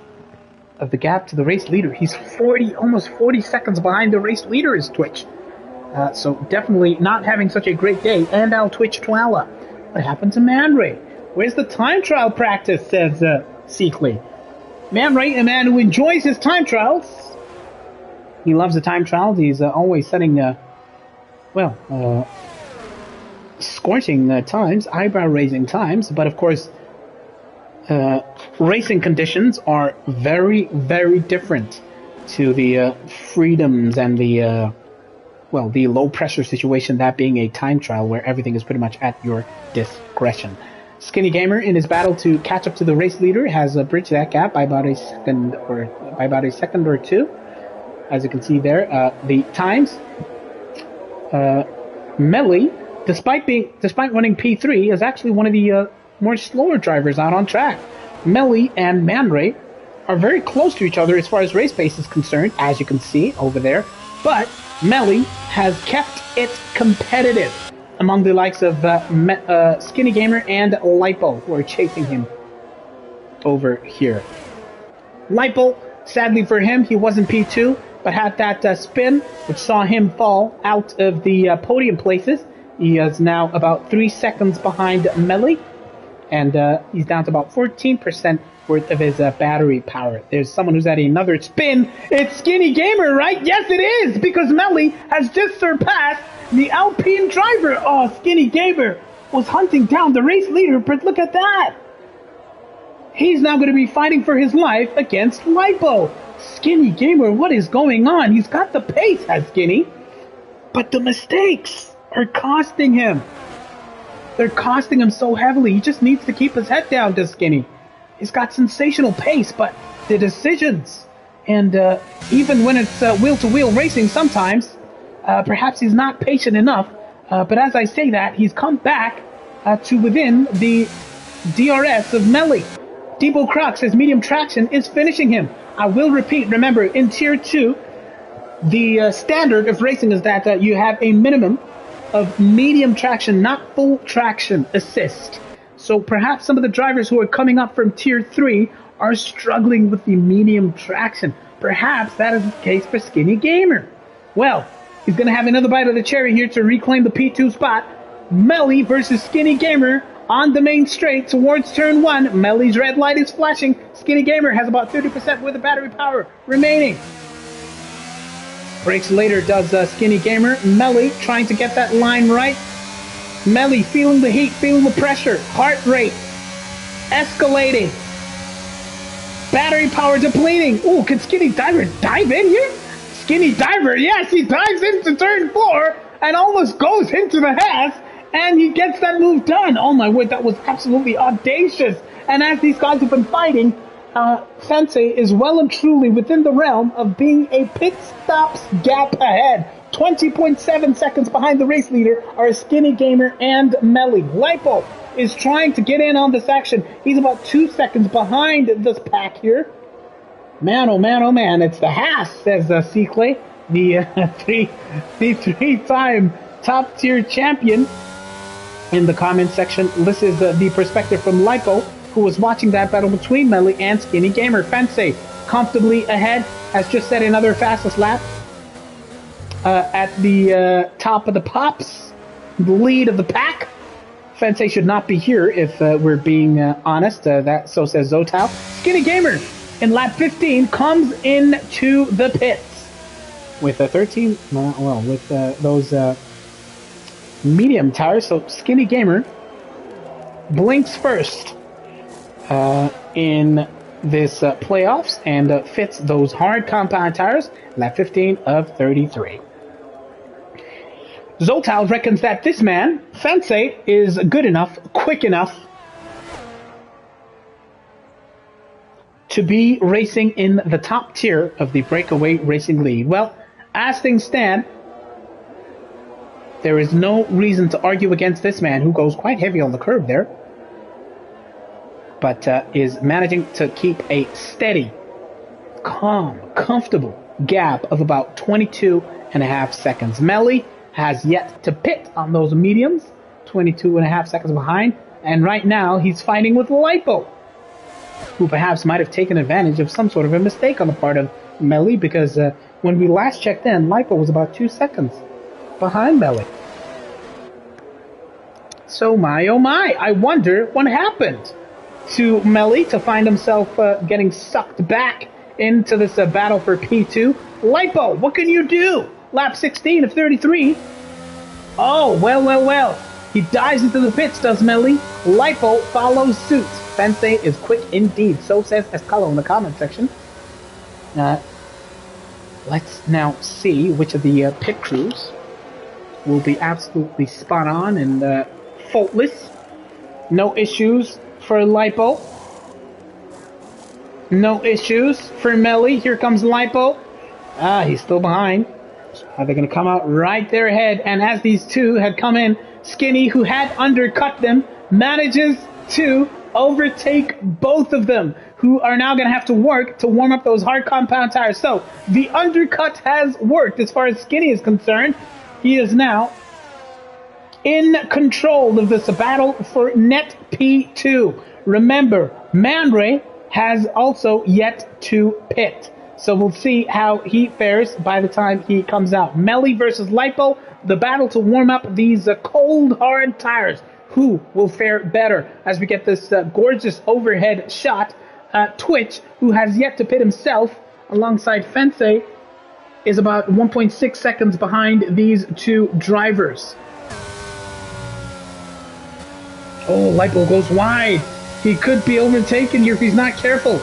[SPEAKER 1] of the gap to the race leader, he's almost 40 seconds behind the race leader is Twitch. So definitely not having such a great day. And now Twitch Twala. What happened to Man Ray? Where's the time trial practice, says Seekley. Man Ray, a man who enjoys his time trials. He loves the time trials. He's always setting, scorching times, eyebrow-raising times, but of course, racing conditions are very, very different to the freedoms and the low-pressure situation, that being a time trial where everything is pretty much at your discretion. Skinny Gamer, in his battle to catch up to the race leader, has bridged that gap by about a second or two. As you can see there, the times, Melly, despite running P3, is actually one of the more slower drivers out on track. Melly and Man Ray are very close to each other as far as race pace is concerned, as you can see over there. But Melly has kept it competitive among the likes of Skinny Gamer and Lipo, who are chasing him over here. Lipo, sadly for him, he wasn't P2, but had that spin, which saw him fall out of the podium places. He is now about 3 seconds behind Melly, and he's down to about 14% worth of his battery power. There's someone who's at another spin. It's Skinny Gamer, right? Yes, it is, because Melly has just surpassed the Alpine driver. Oh, Skinny Gamer was hunting down the race leader, but look at that. He's now going to be fighting for his life against Lipo. Skinny Gamer, what is going on? He's got the pace, has Skinny, but the mistakes. are costing him. They're costing him so heavily. He just needs to keep his head down, does Skinny. He's got sensational pace, but the decisions, and even when it's wheel-to-wheel racing sometimes, perhaps he's not patient enough. But as I say that, he's come back to within the DRS of Melly. Debo Crux, his medium traction, is finishing him. I will repeat, remember, in Tier 2, the standard of racing is that you have a minimum of medium traction, not full traction assist. So perhaps some of the drivers who are coming up from Tier 3 are struggling with the medium traction. Perhaps that is the case for Skinny Gamer. Well, he's going to have another bite of the cherry here to reclaim the P2 spot. Melly versus Skinny Gamer on the main straight towards turn 1. Melly's red light is flashing. Skinny Gamer has about 30% with the battery power remaining. Brakes later does Skinny Gamer. Melly trying to get that line right. Melly feeling the heat, feeling the pressure. Heart rate escalating. Battery power depleting. Ooh, can Skinny Diver dive in here? Skinny Diver, yes, he dives into turn 4 and almost goes into the half, and he gets that move done. Oh my word, that was absolutely audacious. And as these guys have been fighting, Fensei is well and truly within the realm of being a pit stops gap ahead. 20.7 seconds behind the race leader are Skinny Gamer and Melly. Lipo is trying to get in on this action. He's about 2 seconds behind this pack here. Man, oh man, oh man, it's the Haas, says Seaclay, the three-time top-tier champion. In the comment section, this is the perspective from Lipo, who was watching that battle between Melly and Skinny Gamer. Fensei comfortably ahead, has just set another fastest lap at the top of the pops, the lead of the pack. Fensei should not be here if we're being honest. So says Zotao. Skinny Gamer in lap 15 comes into the pits with a 13. With those medium tires. So Skinny Gamer blinks first in this playoffs and fits those hard compound tires. Lap 15 of 33. Zotao reckons that this man, Fensei, is good enough, quick enough to be racing in the top tier of the Breakaway Racing League. Well, as things stand, there is no reason to argue against this man, who goes quite heavy on the curve there, but is managing to keep a steady, calm, comfortable gap of about 22.5 seconds. Melly has yet to pit on those mediums, 22.5 seconds behind, and right now he's fighting with Lipo, who perhaps might have taken advantage of some sort of a mistake on the part of Melly, because when we last checked in, Lipo was about 2 seconds behind Melly. So my oh my, I wonder what happened to Melly to find himself getting sucked back into this battle for P2. Lipo, what can you do? Lap 16 of 33. Oh, well. He dives into the pits, does Melly. Lipo follows suit. Fensei is quick indeed. So says Escalo in the comment section. Let's now see which of the pit crews will be absolutely spot on and faultless. No issues for Lipo. No issues for Melly. Here comes Lipo. He's still behind. Are they going to come out right there ahead? And as these two had come in, Skinny, who had undercut them, manages to overtake both of them, who are now going to have to work to warm up those hard compound tires. So the undercut has worked as far as Skinny is concerned. He is now in control of this battle for net P2. Remember, Manray has also yet to pit. So we'll see how he fares by the time he comes out. Melly versus Lipo, the battle to warm up these cold, hard tires. Who will fare better as we get this gorgeous overhead shot? Twitch, who has yet to pit himself, alongside Fensei, is about 1.6 seconds behind these two drivers. Oh, Lipo goes wide. He could be overtaken here if he's not careful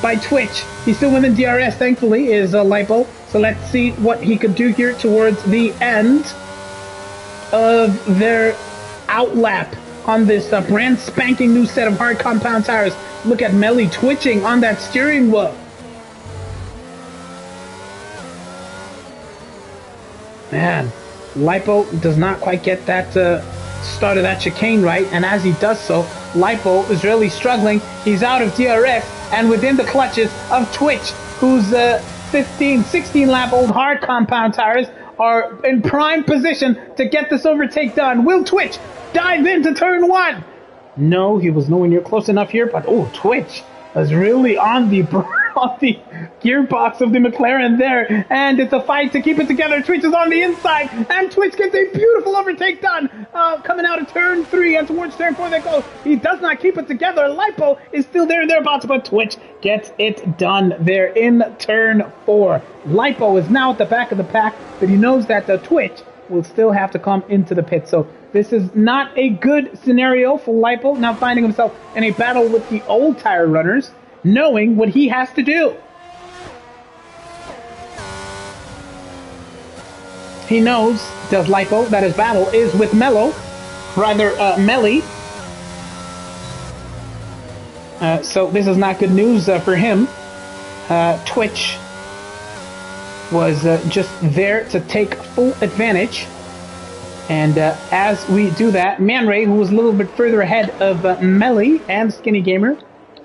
[SPEAKER 1] by Twitch. He's still within DRS, thankfully, is Lipo. So let's see what he could do here towards the end. of their outlap on this brand spanking new set of hard compound tires. Look at Melly twitching on that steering wheel. Man, Lipo does not quite get that start of that chicane right, and as he does so, Lipo is really struggling. He's out of DRS and within the clutches of Twitch, whose 15, 16 lap old hard compound tires are in prime position to get this overtake done. Will Twitch dive into turn 1? No, he was nowhere near close enough here, but oh, Twitch is really on the gearbox of the McLaren there, and it's a fight to keep it together. Twitch is on the inside, and Twitch gets a beautiful overtake done, coming out of turn 3 and towards turn 4 they go. He does not keep it together. Lipo is still there and thereabouts, but Twitch gets it done there in turn 4. Lipo is now at the back of the pack, but he knows that the Twitch will still have to come into the pit. So this is not a good scenario for Lipo, now finding himself in a battle with the old tire runners, knowing what he has to do. He knows, does Lipo, that his battle is with Melly. So this is not good news for him. Twitch was just there to take full advantage. And as we do that, Man Ray, who was a little bit further ahead of Melly and Skinny Gamer,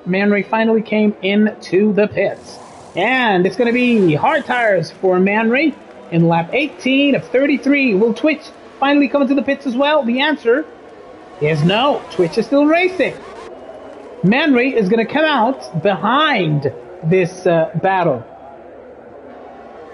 [SPEAKER 1] Man Ray finally came into the pits. And it's going to be hard tires for Man Ray in lap 18 of 33. Will Twitch finally come into the pits as well? The answer is no. Twitch is still racing. Man Ray is going to come out behind this battle.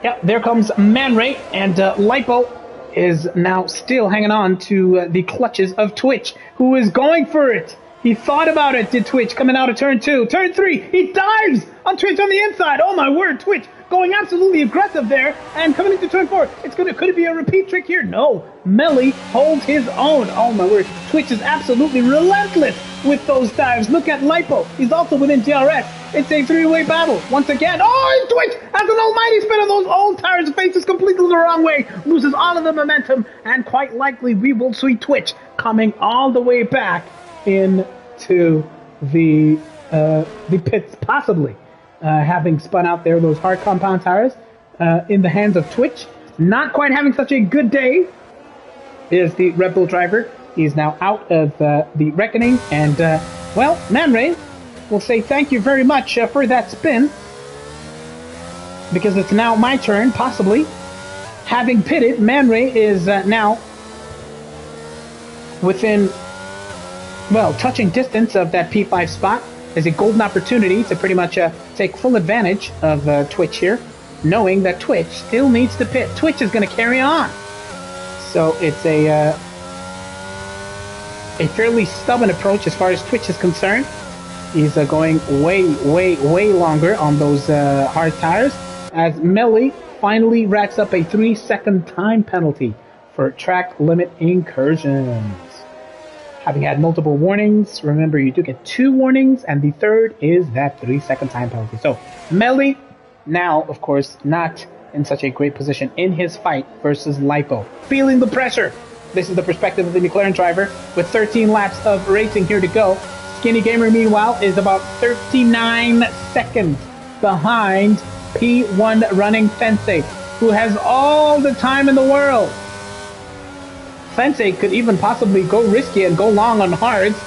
[SPEAKER 1] Yep, there comes Man Ray, and Lipo is now still hanging on to the clutches of Twitch, who is going for it. He thought about it, did Twitch, coming out of turn 2. Turn 3, he dives on Twitch on the inside. Oh my word, Twitch going absolutely aggressive there, and coming into turn 4. Could it be a repeat trick here? No, Melly holds his own. Oh my word, Twitch is absolutely relentless with those dives. Look at Lipo, he's also within DRS. It's a three-way battle once again. Oh, and Twitch has an almighty spin on those old tires, faces completely the wrong way, loses all of the momentum, and quite likely we will see Twitch coming all the way back into the pits, possibly having spun out there those hard compound tires in the hands of Twitch. Not quite having such a good day is the Red Bull driver. He's now out of the reckoning, and well, Man Ray will say thank you very much for that spin, because it's now my turn, possibly. Having pitted, Man Ray is now within, well, touching distance of that P5 spot. There's a golden opportunity to pretty much take full advantage of Twitch here, knowing that Twitch still needs to pit. Twitch is going to carry on. So it's a fairly stubborn approach as far as Twitch is concerned. He's going way longer on those hard tires, as Melly finally racks up a 3-second time penalty for track limit incursions. Having had multiple warnings, remember you do get 2 warnings, and the third is that 3-second time penalty. So Melly now, of course, not in such a great position in his fight versus Lipo. Feeling the pressure. This is the perspective of the McLaren driver with 13 laps of racing here to go. Skinny Gamer, meanwhile, is about 39 seconds behind P1 running Fensei, who has all the time in the world. Fensei could even possibly go risky and go long on hards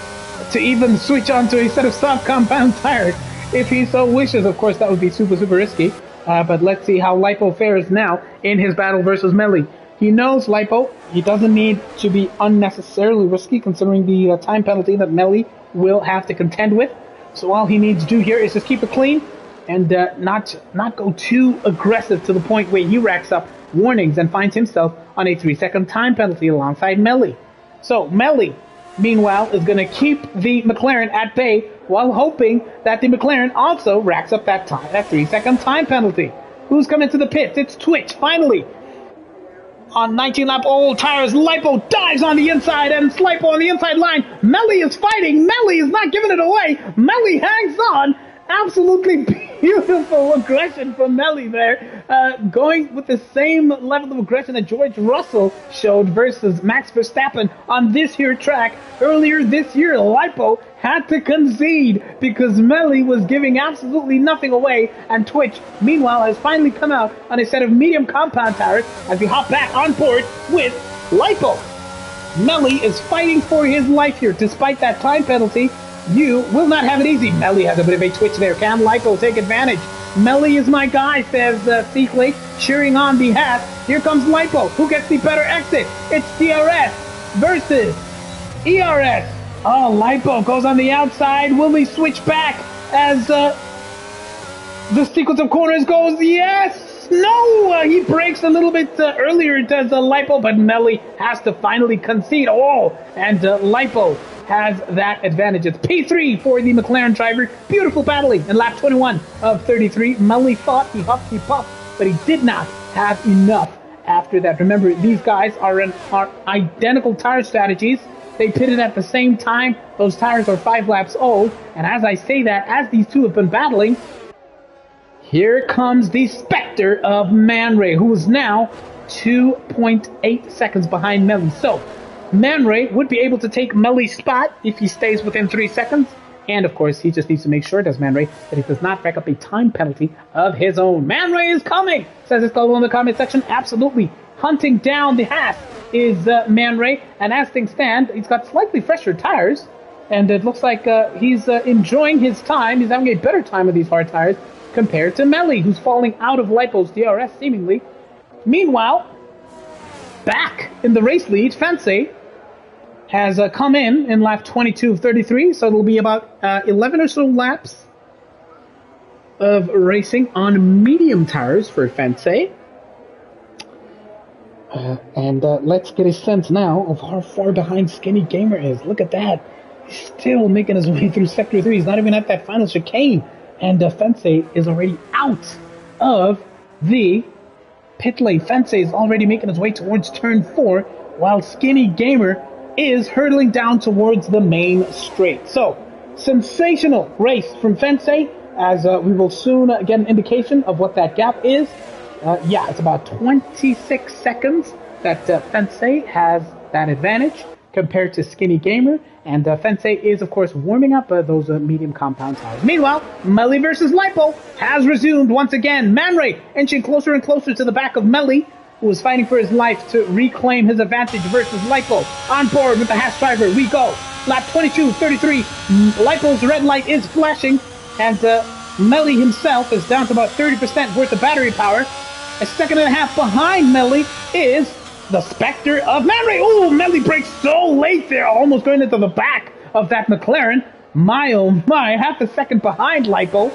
[SPEAKER 1] to even switch onto a set of soft compound tires if he so wishes. Of course, that would be super risky. But let's see how Lipo fares now in his battle versus Melly. He knows Lipo, he doesn't need to be unnecessarily risky considering the time penalty that Melly will have to contend with. So all he needs to do here is just keep it clean and not go too aggressive to the point where he racks up warnings and finds himself on a 3-second time penalty alongside Melly. So Melly, meanwhile, is going to keep the McLaren at bay while hoping that the McLaren also racks up that 3-second time penalty. Who's coming to the pits? It's Twitch, finally. On 19-lap old tires, Lipo dives on the inside, and Lipo on the inside line. Melly is fighting. Melly is not giving it away. Melly hangs on, Absolutely beautiful aggression from Melly there, going with the same level of aggression that George Russell showed versus Max Verstappen on this here track. Earlier this year, Lipo had to concede because Melly was giving absolutely nothing away, and Twitch, meanwhile, has finally come out on a set of medium compound tires as we hop back on board with Lipo. Melly is fighting for his life here. Despite that time penalty, you will not have it easy. Melly has a bit of a twitch there. Can Lipo take advantage? Melly is my guy, says Seekley, cheering on the hat. Here comes Lipo. Who gets the better exit? It's DRS versus ERS. Oh, Lipo goes on the outside. Will we switch back as the sequence of corners goes? Yes! No! He breaks a little bit earlier, does Lipo, but Melly has to finally concede. Oh, and Lipo has that advantage. It's P3 for the McLaren driver. Beautiful battling in lap 21 of 33. Melly thought he huffed, he puffed, but he did not have enough after that. Remember, these guys are identical tire strategies. They pitted at the same time. Those tires are 5 laps old. And as I say that, as these two have been battling, here comes the specter of Man Ray, who is now 2.8 seconds behind Melly. So, Man Ray would be able to take Melly's spot if he stays within 3 seconds. And, of course, he just needs to make sure, does Man Ray, that he does not rack up a time penalty of his own. Man Ray is coming, says it's below in the comment section. Absolutely. Hunting down the Haas is Man Ray. And as things stand, he's got slightly fresher tires. And it looks like he's enjoying his time. He's having a better time with these hard tires compared to Melly, who's falling out of Lipo's DRS, seemingly. Meanwhile, back in the race lead, Fence has come in lap 22 of 33, so it'll be about 11 or so laps of racing on medium tires for Fence. And let's get a sense now of how far behind Skinny Gamer is. Look at that. He's still making his way through Sector 3. He's not even at that final chicane. And Fence is already out of the pit lane. Fence is already making his way towards turn 4, while Skinny Gamer is hurtling down towards the main straight. So, sensational race from Fence, as we will soon get an indication of what that gap is. Yeah, it's about 26 seconds that Fence has that advantage compared to Skinny Gamer. And Fence is, of course, warming up those medium compound tires. Meanwhile, Melly versus Lipo has resumed once again. Man Ray inching closer and closer to the back of Melly, who is fighting for his life to reclaim his advantage versus Lipo. On board with the Haas driver, we go. Lap 22:33. Lipo's red light is flashing, and Melly himself is down to about 30% worth of battery power. A second and a half behind Melly is the specter of Man Ray. Oh, Melly breaks so late there, almost going into the back of that McLaren. My, oh my, half a second behind Lipo.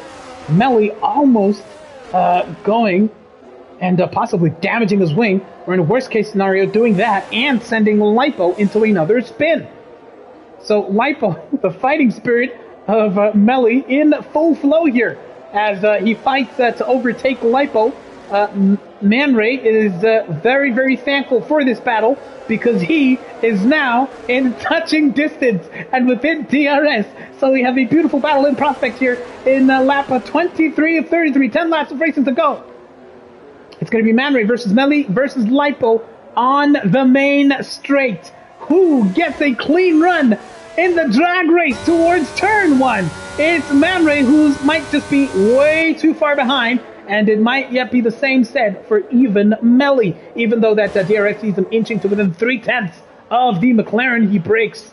[SPEAKER 1] Melly almost going and possibly damaging his wing, or in a worst case scenario, doing that and sending Lipo into another spin. So Lipo, the fighting spirit of Melly, in full flow here as he fights to overtake Lipo. Man Ray is very, very thankful for this battle because he is now in touching distance and within DRS. So we have a beautiful battle in prospect here in lap 23 of 33. 10 laps of racing to go. It's going to be Man Ray versus Melly versus Lipo on the main straight. Who gets a clean run in the drag race towards turn 1? It's Man Ray, who might just be way too far behind. And it might yet be the same said for even Melly. Even though that DRS sees him inching to within 3/10 of the McLaren, he breaks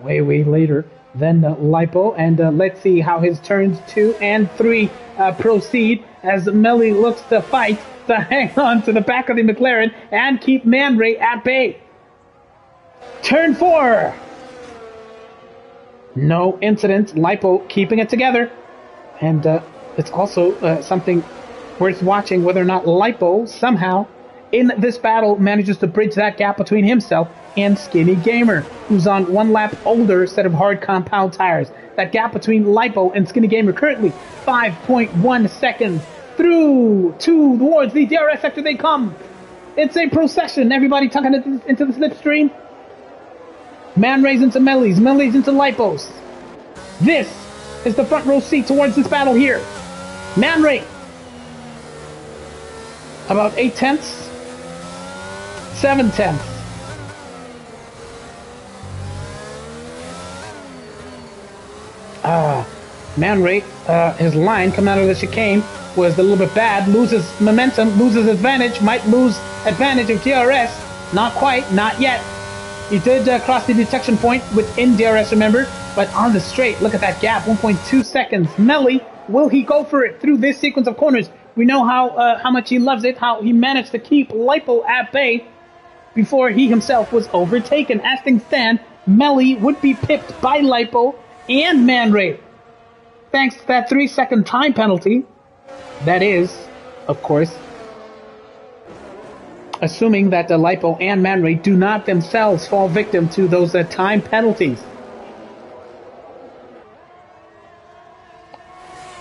[SPEAKER 1] way, way later than Lipo. And let's see how his turns 2 and 3 proceed as Melly looks to fight to hang on to the back of the McLaren and keep Man Ray at bay. Turn 4. No incident. Lipo keeping it together. And it's also something worth watching whether or not Lipo somehow in this battle manages to bridge that gap between himself and Skinny Gamer, who's on 1 lap older set of hard compound tires. That gap between Lipo and Skinny Gamer currently 5.1 seconds. Through towards the DRS sector they come. It's a procession. Everybody tucking it into the slipstream. Man Ray's into Melly's. Melly's into Lipo's. This is the front row seat towards this battle here. Man Ray, about 8/10, 7/10. Man Ray, his line coming out of the chicane was a little bit bad. Loses momentum, loses advantage, might lose advantage of DRS. Not quite, not yet. He did cross the detection point within DRS, remember? But on the straight, look at that gap, 1.2 seconds. Melly, will he go for it through this sequence of corners? We know how much he loves it, how he managed to keep Lipo at bay before he himself was overtaken. As things stand, Melly would be pipped by Lipo and Man Ray, thanks to that 3-second time penalty. That is, of course, assuming that the Lipo and Man Ray do not themselves fall victim to those time penalties.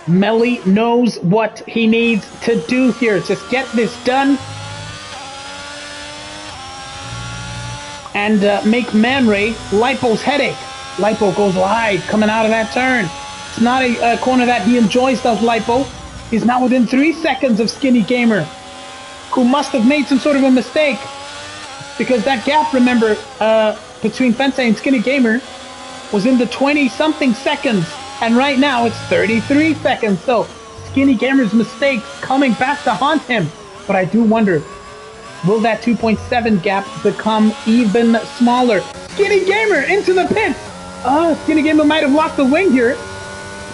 [SPEAKER 1] Melly knows what he needs to do here. Just get this done and make Man Ray Lipo's headache. Lipo goes wide coming out of that turn. It's not a corner that he enjoys, does Lipo. He's now within 3 seconds of Skinny Gamer, who must have made some sort of a mistake, because that gap, remember, between Fensei and Skinny Gamer was in the 20-something seconds, and right now it's 33 seconds. So Skinny Gamer's mistakes coming back to haunt him. But I do wonder, will that 2.7 gap become even smaller? Skinny Gamer into the pits. Skinny Gamer might have lost the wing here,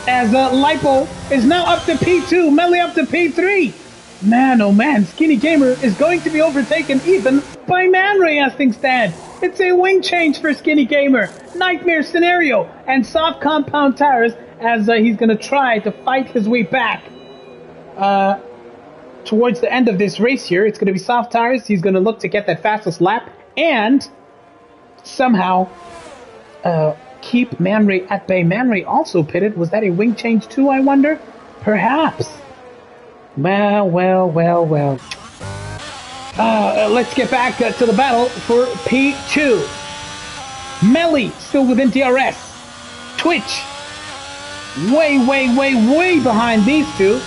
[SPEAKER 1] as Lipo is now up to P2, Melly up to P3. Man, oh man, Skinny Gamer is going to be overtaken even by Man Ray as things stand. It's a wing change for Skinny Gamer. Nightmare scenario and soft compound tires as he's going to try to fight his way back towards the end of this race here. It's going to be soft tires. He's going to look to get that fastest lap and somehow keep Man Ray at bay. Man Ray also pitted. Was that a wing change too, I wonder? Perhaps. Well. Let's get back to the battle for P2. Melly still within DRS. Twitch way behind these two.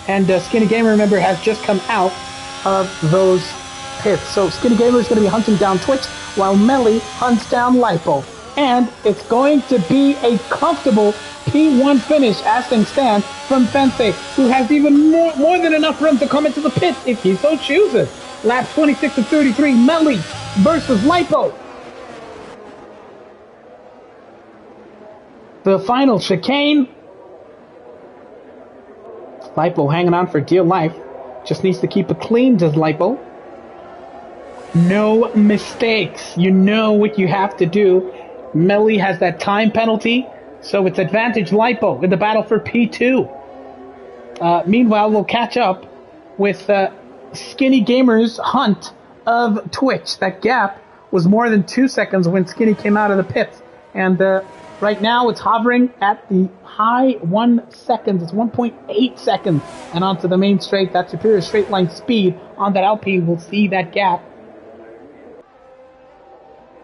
[SPEAKER 1] And Skinny Gamer, remember, has just come out of those pits. So Skinny Gamer is going to be hunting down Twitch while Melly hunts down Lipo. And it's going to be a comfortable P1 finish as things stand from Fensei, who has even more than enough room to come into the pit if he so chooses. Lap 26 of 33, Melly versus Lipo. The final chicane. Lipo hanging on for dear life. Just needs to keep it clean, does Lipo. No mistakes. You know what you have to do. Melly has that time penalty, so it's advantage Lipo in the battle for P2. Meanwhile, we'll catch up with Skinny Gamer's hunt of Twitch. That gap was more than 2 seconds when Skinny came out of the pits. And right now it's hovering at the high 1 second. It's 1.8 seconds. And onto the main straight, that superior straight line speed on that Alpine will see that gap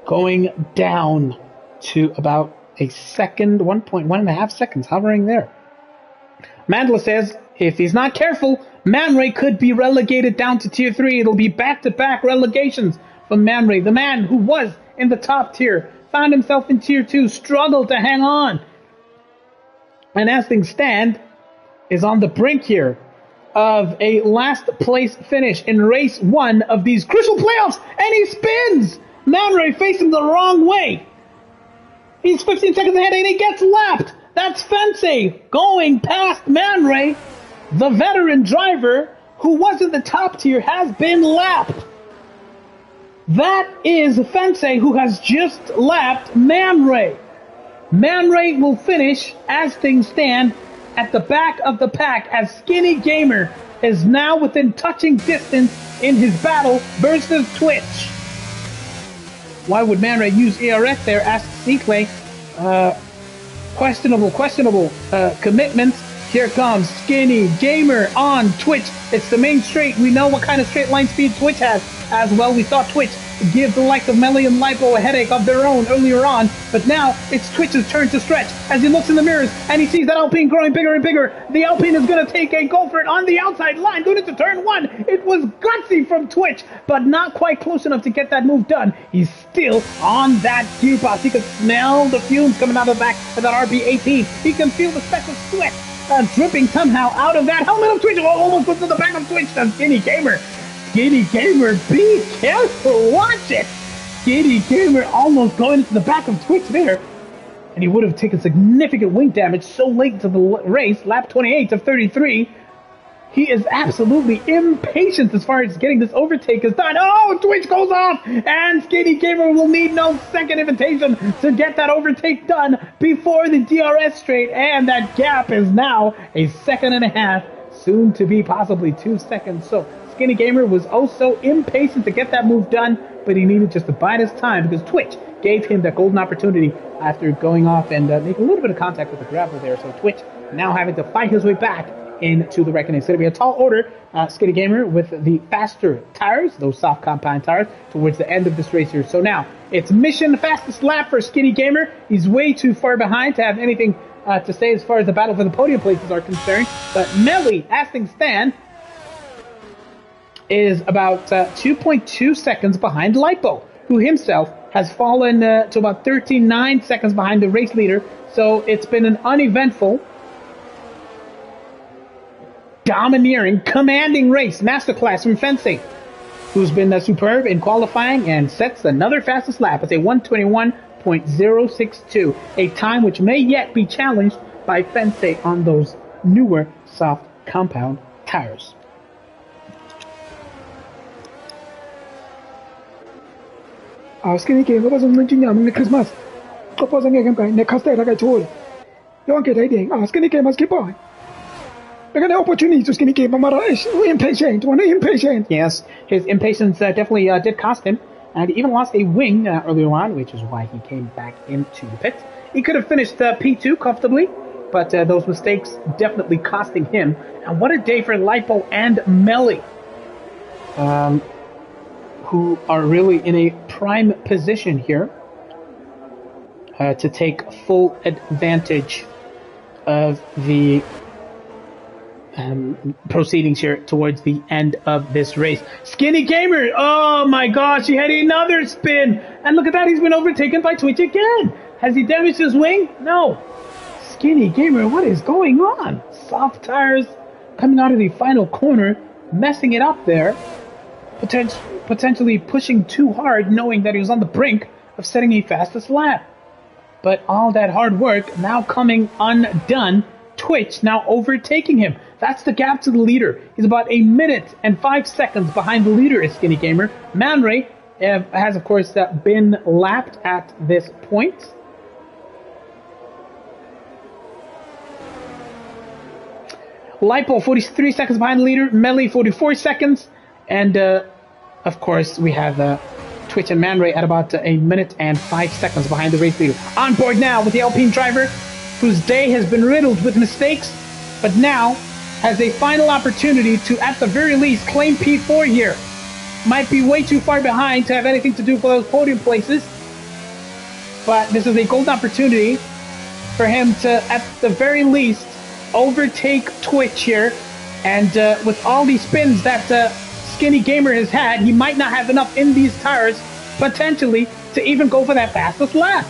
[SPEAKER 1] going down to about a second, 1.5 seconds, hovering there. Mandela says, if he's not careful, Man Ray could be relegated down to tier 3. It'll be back-to-back relegations for Man Ray. The man who was in the top tier found himself in tier 2, struggled to hang on. And as things stand, is on the brink here of a last place finish in race 1 of these crucial playoffs. And he spins! Man Ray facing the wrong way. He's 15 seconds ahead and he gets lapped. That's Fensei going past Man Ray. The veteran driver who was in the top tier has been lapped. That is Fensei, who has just lapped Man Ray. Man Ray will finish, as things stand, at the back of the pack as Skinny Gamer is now within touching distance in his battle versus Twitch. Why would Man Ray use ERS there? Asks C-Clay. Questionable commitments. Here comes Skinny Gamer on Twitch. It's the main straight. We know what kind of straight line speed Twitch has as well. We saw Twitch give the likes of Melly and Lipo a headache of their own earlier on, but now it's Twitch's turn to stretch as he looks in the mirrors and he sees that Alpine growing bigger and bigger. The Alpine is going to take a go for it on the outside line, going into turn one. It was gutsy from Twitch, but not quite close enough to get that move done. He's still on that gearbox. He can smell the fumes coming out of the back of that RB18. He can feel the speck of sweat dripping somehow out of that helmet of Twitch. Oh, almost goes to the back of Twitch. The Skinny Gamer. Skinny Gamer, be careful. Watch it. Skinny Gamer almost going into the back of Twitch there. And he would have taken significant wing damage so late into the race. Lap 28 of 33. He is absolutely impatient as far as getting this overtake is done. Oh, Twitch goes off, and Skinny Gamer will need no second invitation to get that overtake done before the DRS straight, and that gap is now a second and a half, soon to be possibly 2 seconds. So Skinny Gamer was also impatient to get that move done, but he needed just to bide his time because Twitch gave him that golden opportunity after going off and making a little bit of contact with the gravel there. So Twitch now having to fight his way back into the reckoning. It's going to be a tall order. Skinny Gamer with the faster tires, those soft compound tires, towards the end of this race here. So now it's mission fastest lap for Skinny Gamer. He's way too far behind to have anything to say as far as the battle for the podium places are concerned. But Melly, as things stand, is about 2.2 seconds behind Lipo, who himself has fallen to about 13.9 seconds behind the race leader. So it's been an uneventful, domineering, commanding race masterclass from Fensei, who's been superb in qualifying and sets another fastest lap at a 1:21.062, a time which may yet be challenged by Fensei on those newer soft compound tires.
[SPEAKER 2] Skinny Gamer was on the Christmas. Proposing again, the Castel like I told you. You won't get anything. Skinny Gamer keep on. They're going to opportunity to Skinny Gamer, impatient, impatient.
[SPEAKER 1] Yes, his impatience definitely did cost him, and he even lost a wing earlier on, which is why he came back into the pits. He could have finished P2 comfortably, but those mistakes definitely costing him. And what a day for Lipo and Melly, who are really in a prime position here to take full advantage of the proceedings here towards the end of this race. Skinny Gamer, oh my gosh, he had another spin, and look at that, he's been overtaken by Twitch again. Has he damaged his wing? No. Skinny Gamer, what is going on? Soft tires coming out of the final corner, messing it up there, potentially pushing too hard, knowing that he was on the brink of setting a fastest lap. But all that hard work now coming undone. Twitch now overtaking him. That's the gap to the leader. He's about 1 minute and 5 seconds behind the leader is Skinny Gamer. Man Ray has, of course, been lapped at this point. Lipo, 43 seconds behind the leader. Melly, 44 seconds. And, of course, we have Twitch and Man Ray at about 1 minute and 5 seconds behind the race leader. On board now with the Alpine driver, whose day has been riddled with mistakes, but now has a final opportunity to, at the very least, claim P4 here. Might be way too far behind to have anything to do with those podium places, but this is a golden opportunity for him to, at the very least, overtake Twitch here. And with all these spins that Skinny Gamer has had, he might not have enough in these tires, potentially, to even go for that fastest lap.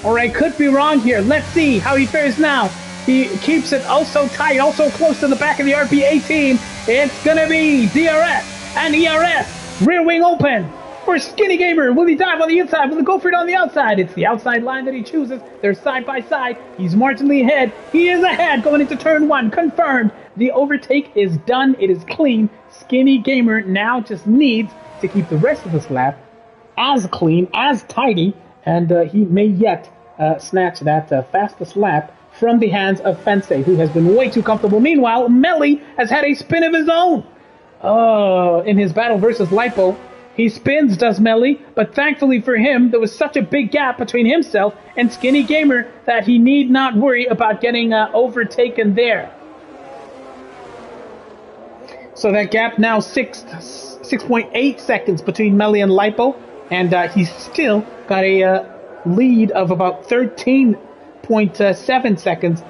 [SPEAKER 1] Or I could be wrong here. Let's see how he fares now. He keeps it also tight, also close to the back of the RP18. It's going to be DRS and ERS. Rear wing open for Skinny Gamer. Will he dive on the inside? Will he go for it on the outside? It's the outside line that he chooses. They're side by side. He's marginally ahead. He is ahead going into turn one. Confirmed. The overtake is done. It is clean. Skinny Gamer now just needs to keep the rest of this lap as clean, as tidy, and he may yet snatch that fastest lap from the hands of Fensei, who has been way too comfortable. Meanwhile, Melly has had a spin of his own. In his battle versus Lipo, he spins, does Melly, but thankfully for him, there was such a big gap between himself and Skinny Gamer that he need not worry about getting overtaken there. So that gap now 6.8 seconds between Melly and Lipo, And he's still got a lead of about 13.7 seconds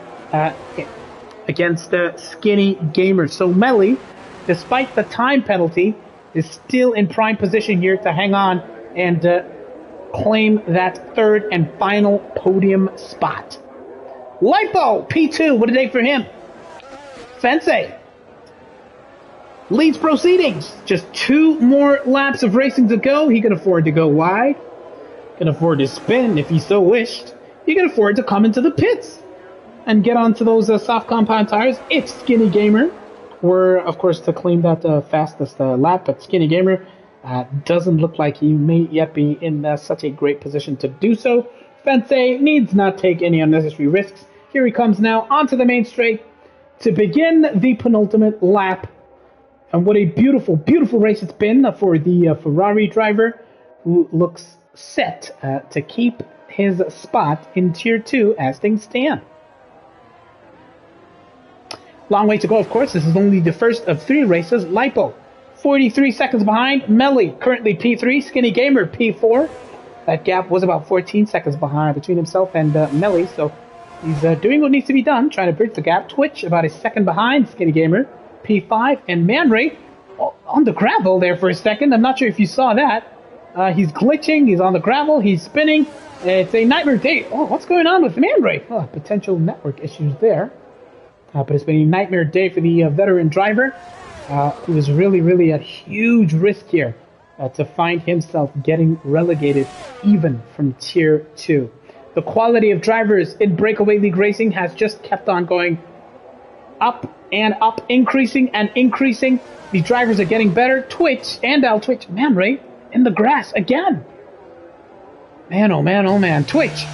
[SPEAKER 1] against Skinny Gamer. So Melly, despite the time penalty, is still in prime position here to hang on and claim that third and final podium spot. Lipo, P2, what a day for him. Fensei leads proceedings. Just 2 more laps of racing to go. He can afford to go wide. Can afford to spin if he so wished. He can afford to come into the pits and get onto those soft compound tires if Skinny Gamer were, of course, to claim that fastest lap. But Skinny Gamer doesn't look like he may yet be in such a great position to do so. Fensei needs not take any unnecessary risks. Here he comes now onto the main straight to begin the penultimate lap. And what a beautiful, beautiful race it's been for the Ferrari driver, who looks set to keep his spot in Tier 2 as things stand. Long way to go, of course. This is only the first of 3 races. Lipo, 43 seconds behind. Melly, currently P3. Skinny Gamer, P4. That gap was about 14 seconds behind between himself and Melly, so he's doing what needs to be done, trying to bridge the gap. Twitch, about a second behind Skinny Gamer, P5. And Manray, on the gravel there for a second. I'm not sure if you saw that. He's glitching, he's on the gravel, he's spinning. It's a nightmare day. Oh, what's going on with Manray? Oh, potential network issues there. But it's been a nightmare day for the veteran driver. It was really, really a huge risk here to find himself getting relegated even from Tier 2. The quality of drivers in Breakaway League racing has just kept on going up and up, increasing and increasing. The drivers are getting better. Twitch and Al Twitch, man, Ray, in the grass again. Man, oh man, oh man. Twitch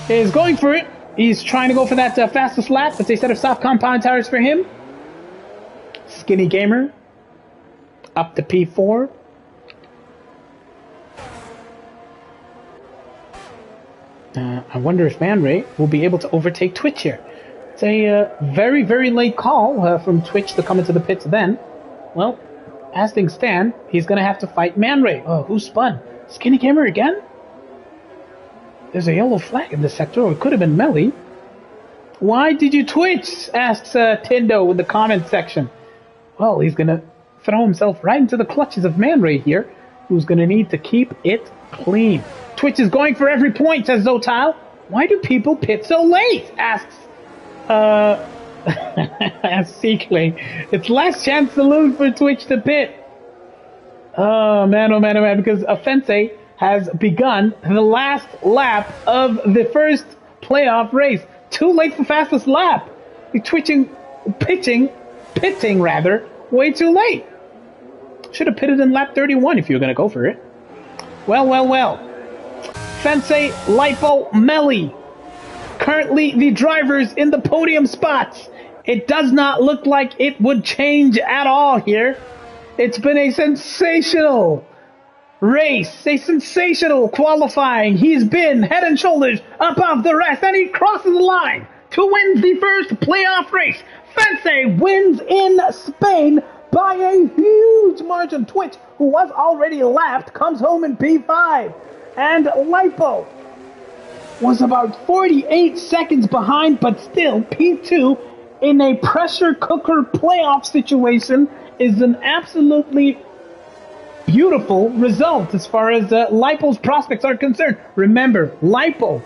[SPEAKER 1] is going for it. He's trying to go for that fastest lap. That's a set of soft compound tires for him. Skinny Gamer up to P4. I wonder if Manray will be able to overtake Twitch here. It's a very, very late call from Twitch to come into the pits then. Well, as things stand, he's going to have to fight Manray. Oh, who spun? Skinny Gamer again? There's a yellow flag in this sector, or it could have been Melly. Why did you Twitch? Asks Tindo in the comment section. Well, he's going to throw himself right into the clutches of Manray here, who's going to need to keep it clean. Twitch is going for every point, says Zotile. Why do people pit so late? Asks Seekling. It's last chance saloon for Twitch to pit. Oh man, oh man, oh man, because Offense has begun the last lap of the first playoff race. Too late for fastest lap. You're pitting way too late. Should have pitted in lap 31 if you were going to go for it. Well, well, well. Fensei, Lipo, Melly. Currently the drivers in the podium spots. It does not look like it would change at all here. It's been a sensational race, a sensational qualifying. He's been head and shoulders above the rest, and he crosses the line to win the first playoff race. Fensei wins in Spain by a huge margin. Twitch, who was already lapped, comes home in P5. And Lipo was about 48 seconds behind, but still P2 in a pressure cooker playoff situation is an absolutely beautiful result as far as Lipo's prospects are concerned. Remember, Lipo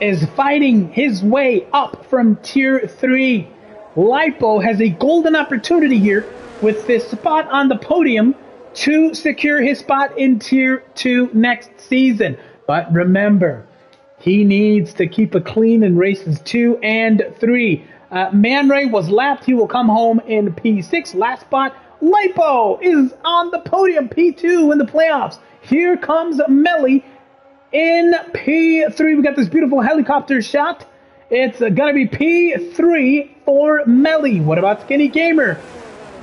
[SPEAKER 1] is fighting his way up from Tier 3. Lipo has a golden opportunity here with this spot on the podium to secure his spot in Tier 2 next season. But remember, he needs to keep it clean in races 2 and 3. Manray was lapped. He will come home in P6. Last spot, Lipo is on the podium, P2 in the playoffs. Here comes Melly in P3. We got this beautiful helicopter shot. It's going to be P3 for Melly. What about Skinny Gamer?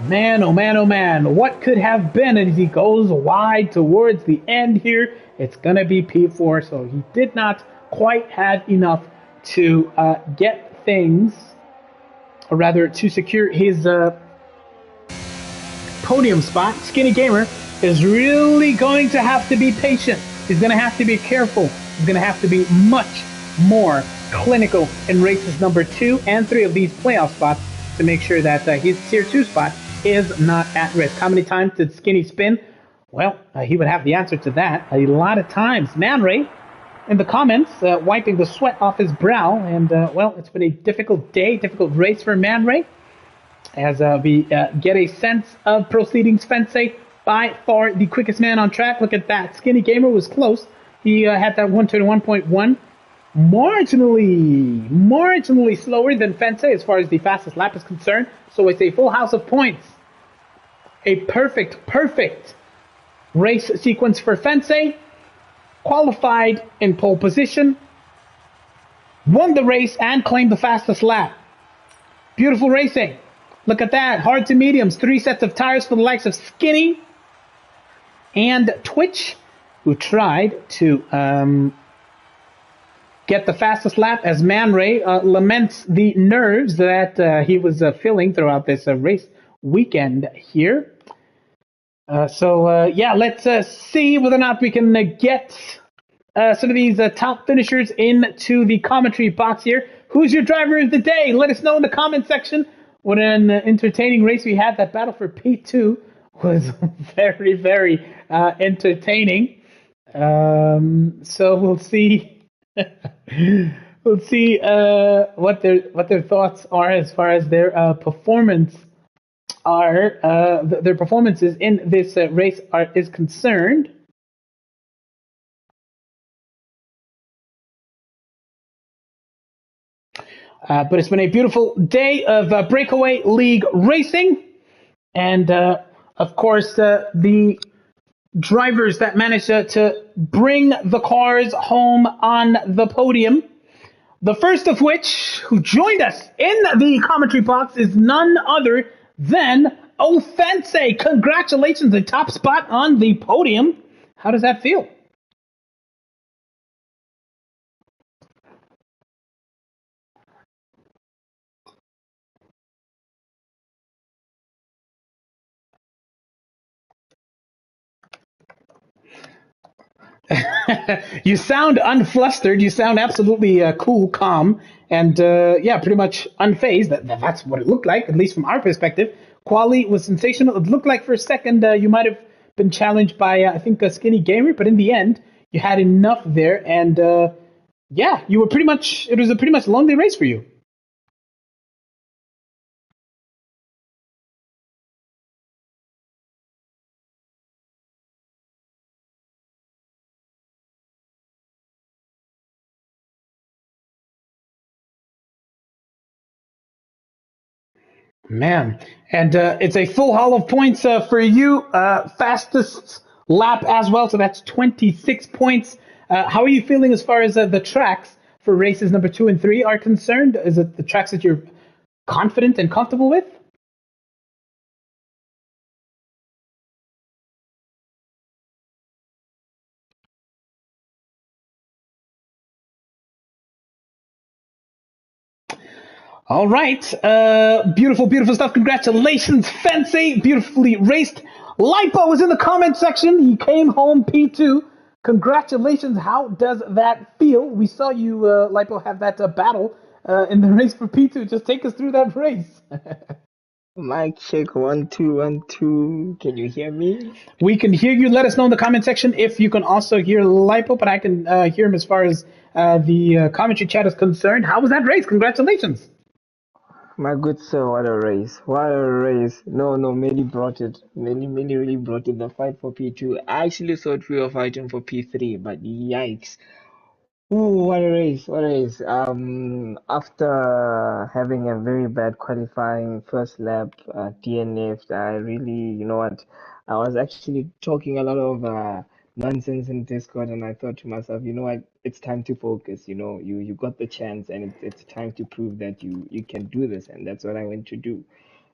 [SPEAKER 1] Man, oh man, oh man. What could have been as he goes wide towards the end here? It's going to be P4, so he did not quite have enough to get things, or rather to secure his podium spot. Skinny Gamer is really going to have to be patient. He's going to have to be careful. He's going to have to be much more clinical in races number 2 and 3 of these playoff spots to make sure that his tier 2 spot is not at risk. How many times did Skinny spin? Well, he would have the answer to that a lot of times. Man Ray in the comments, wiping the sweat off his brow. And, well, it's been a difficult day, difficult race for Man Ray. As we get a sense of proceedings, Fensei, by far the quickest man on track. Look at that. Skinny Gamer was close. He had that 121.1. Marginally slower than Fensei as far as the fastest lap is concerned. So it's a full house of points. A perfect race sequence for Fensei. Qualified in pole position. Won the race and claimed the fastest lap. Beautiful racing. Look at that. Hard to mediums. 3 sets of tires for the likes of Skinny and Twitch, who tried to get the fastest lap as Man Ray laments the nerves that he was feeling throughout this race weekend here. Yeah, let's see whether or not we can get some of these top finishers into the commentary box here. Who's your driver of the day? Let us know in the comment section. What an entertaining race we had. That battle for P2 was very entertaining. So we'll see. We'll see what their thoughts are as far as their performances in this race is concerned. But it's been a beautiful day of Breakaway League racing. And, of course, the drivers that managed to bring the cars home on the podium. The first of which, who joined us in the commentary box, is none other than Offense. Congratulations, the top spot on the podium. How does that feel? You sound unflustered. You sound absolutely cool, calm, and yeah, pretty much unfazed. That's what it looked like, at least from our perspective. Quali was sensational. It looked like for a second you might have been challenged by, I think, a Skinny Gamer, but in the end, you had enough there, and yeah, you were pretty much. It was a pretty much lonely race for you. Man, and it's a full haul of points for you. Fastest lap as well, so that's 26 points. How are you feeling as far as the tracks for races number 2 and 3 are concerned? Is it the tracks that you're confident and comfortable with? All right. Beautiful stuff. Congratulations, Fancy. Beautifully raced. Lipo was in the comment section. He came home P2. Congratulations. How does that feel? We saw you, Lipo, have that battle in the race for P2. Just take us through that race.
[SPEAKER 3] Mic check 1 2 1 2. Can you hear me?
[SPEAKER 1] We can hear you. Let us know in the comment section if you can also hear Lipo, but I can hear him as far as the commentary chat is concerned. How was that race? Congratulations.
[SPEAKER 3] My good sir, what a race. What a race. No, Melly brought it. Melly really brought it. The fight for P2. I actually thought we were fighting for P3, but yikes. Ooh, what a race. What a race. After having a very bad qualifying first lap, DNF, I really, you know what, I was actually talking a lot of nonsense in Discord, and I thought to myself, you know what, it's time to focus. You know, you got the chance, and it's time to prove that you can do this, and that's what I went to do.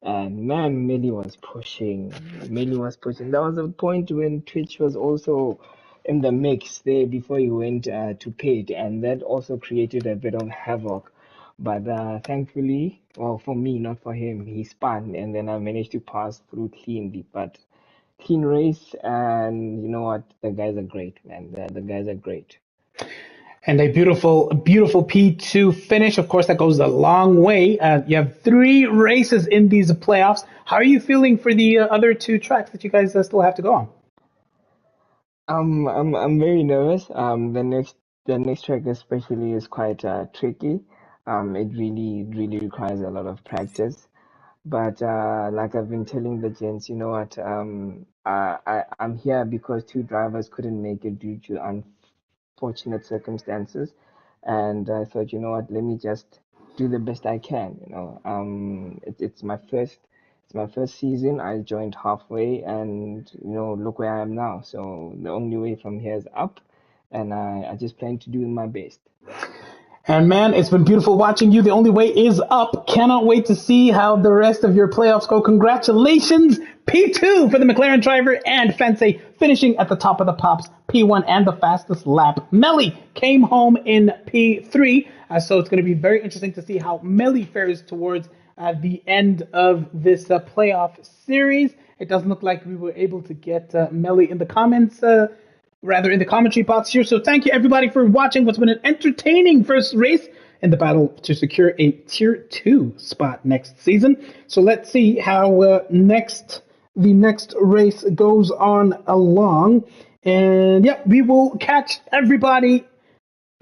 [SPEAKER 3] And man, Millie was pushing. Millie was pushing. There was a point when Twitch was also in the mix there before he went to pit, and that also created a bit of havoc. But thankfully, well, for me, not for him, he spun, and then I managed to pass through cleanly. But keen race, and you know what? The guys are great, man. The guys are great.
[SPEAKER 1] And a beautiful P2 finish. Of course, that goes a long way. You have 3 races in these playoffs. How are you feeling for the other 2 tracks that you guys still have to go on?
[SPEAKER 3] I'm very nervous. The next track especially is quite tricky. It really requires a lot of practice. But like I've been telling the gents, you know what? I'm here because 2 drivers couldn't make it due to unfortunate circumstances, and I thought, you know what? Let me just do the best I can. It's my first season. I joined halfway, and look where I am now. So the only way from here is up, and I just plan to do my best.
[SPEAKER 1] And man, it's been beautiful watching you. The only way is up. Cannot wait to see how the rest of your playoffs go. Congratulations, P2 for the McLaren driver and Fensei finishing at the top of the pops, P1 and the fastest lap. Melly came home in P3, so it's going to be very interesting to see how Melly fares towards the end of this playoff series. It doesn't look like we were able to get Melly in the comments rather in the commentary box here. So thank you everybody for watching what's been an entertaining first race in the battle to secure a tier 2 spot next season. So let's see how the next race goes on along. And yeah, we will catch everybody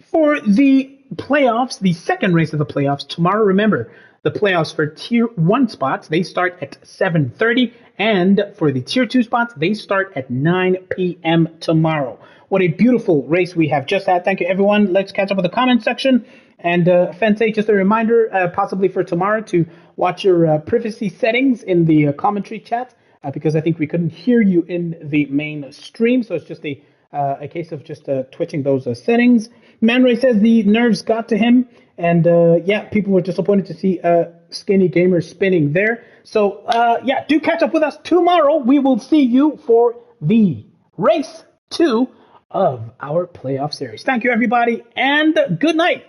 [SPEAKER 1] for the playoffs, the second race of the playoffs tomorrow. Remember, the playoffs for tier 1 spots, they start at 7:30, and for the tier 2 spots, they start at 9 p.m. tomorrow. What a beautiful race we have just had. Thank you, everyone. Let's catch up with the comment section. And Fensei, just a reminder, possibly for tomorrow, to watch your privacy settings in the commentary chat, because I think we couldn't hear you in the main stream. So it's just a case of just twitching those settings. Man Ray says the nerves got to him, and yeah, people were disappointed to see Skinny Gamer spinning there. So yeah, do catch up with us tomorrow. We will see you for the race 2 of our playoff series. Thank you, everybody, and good night.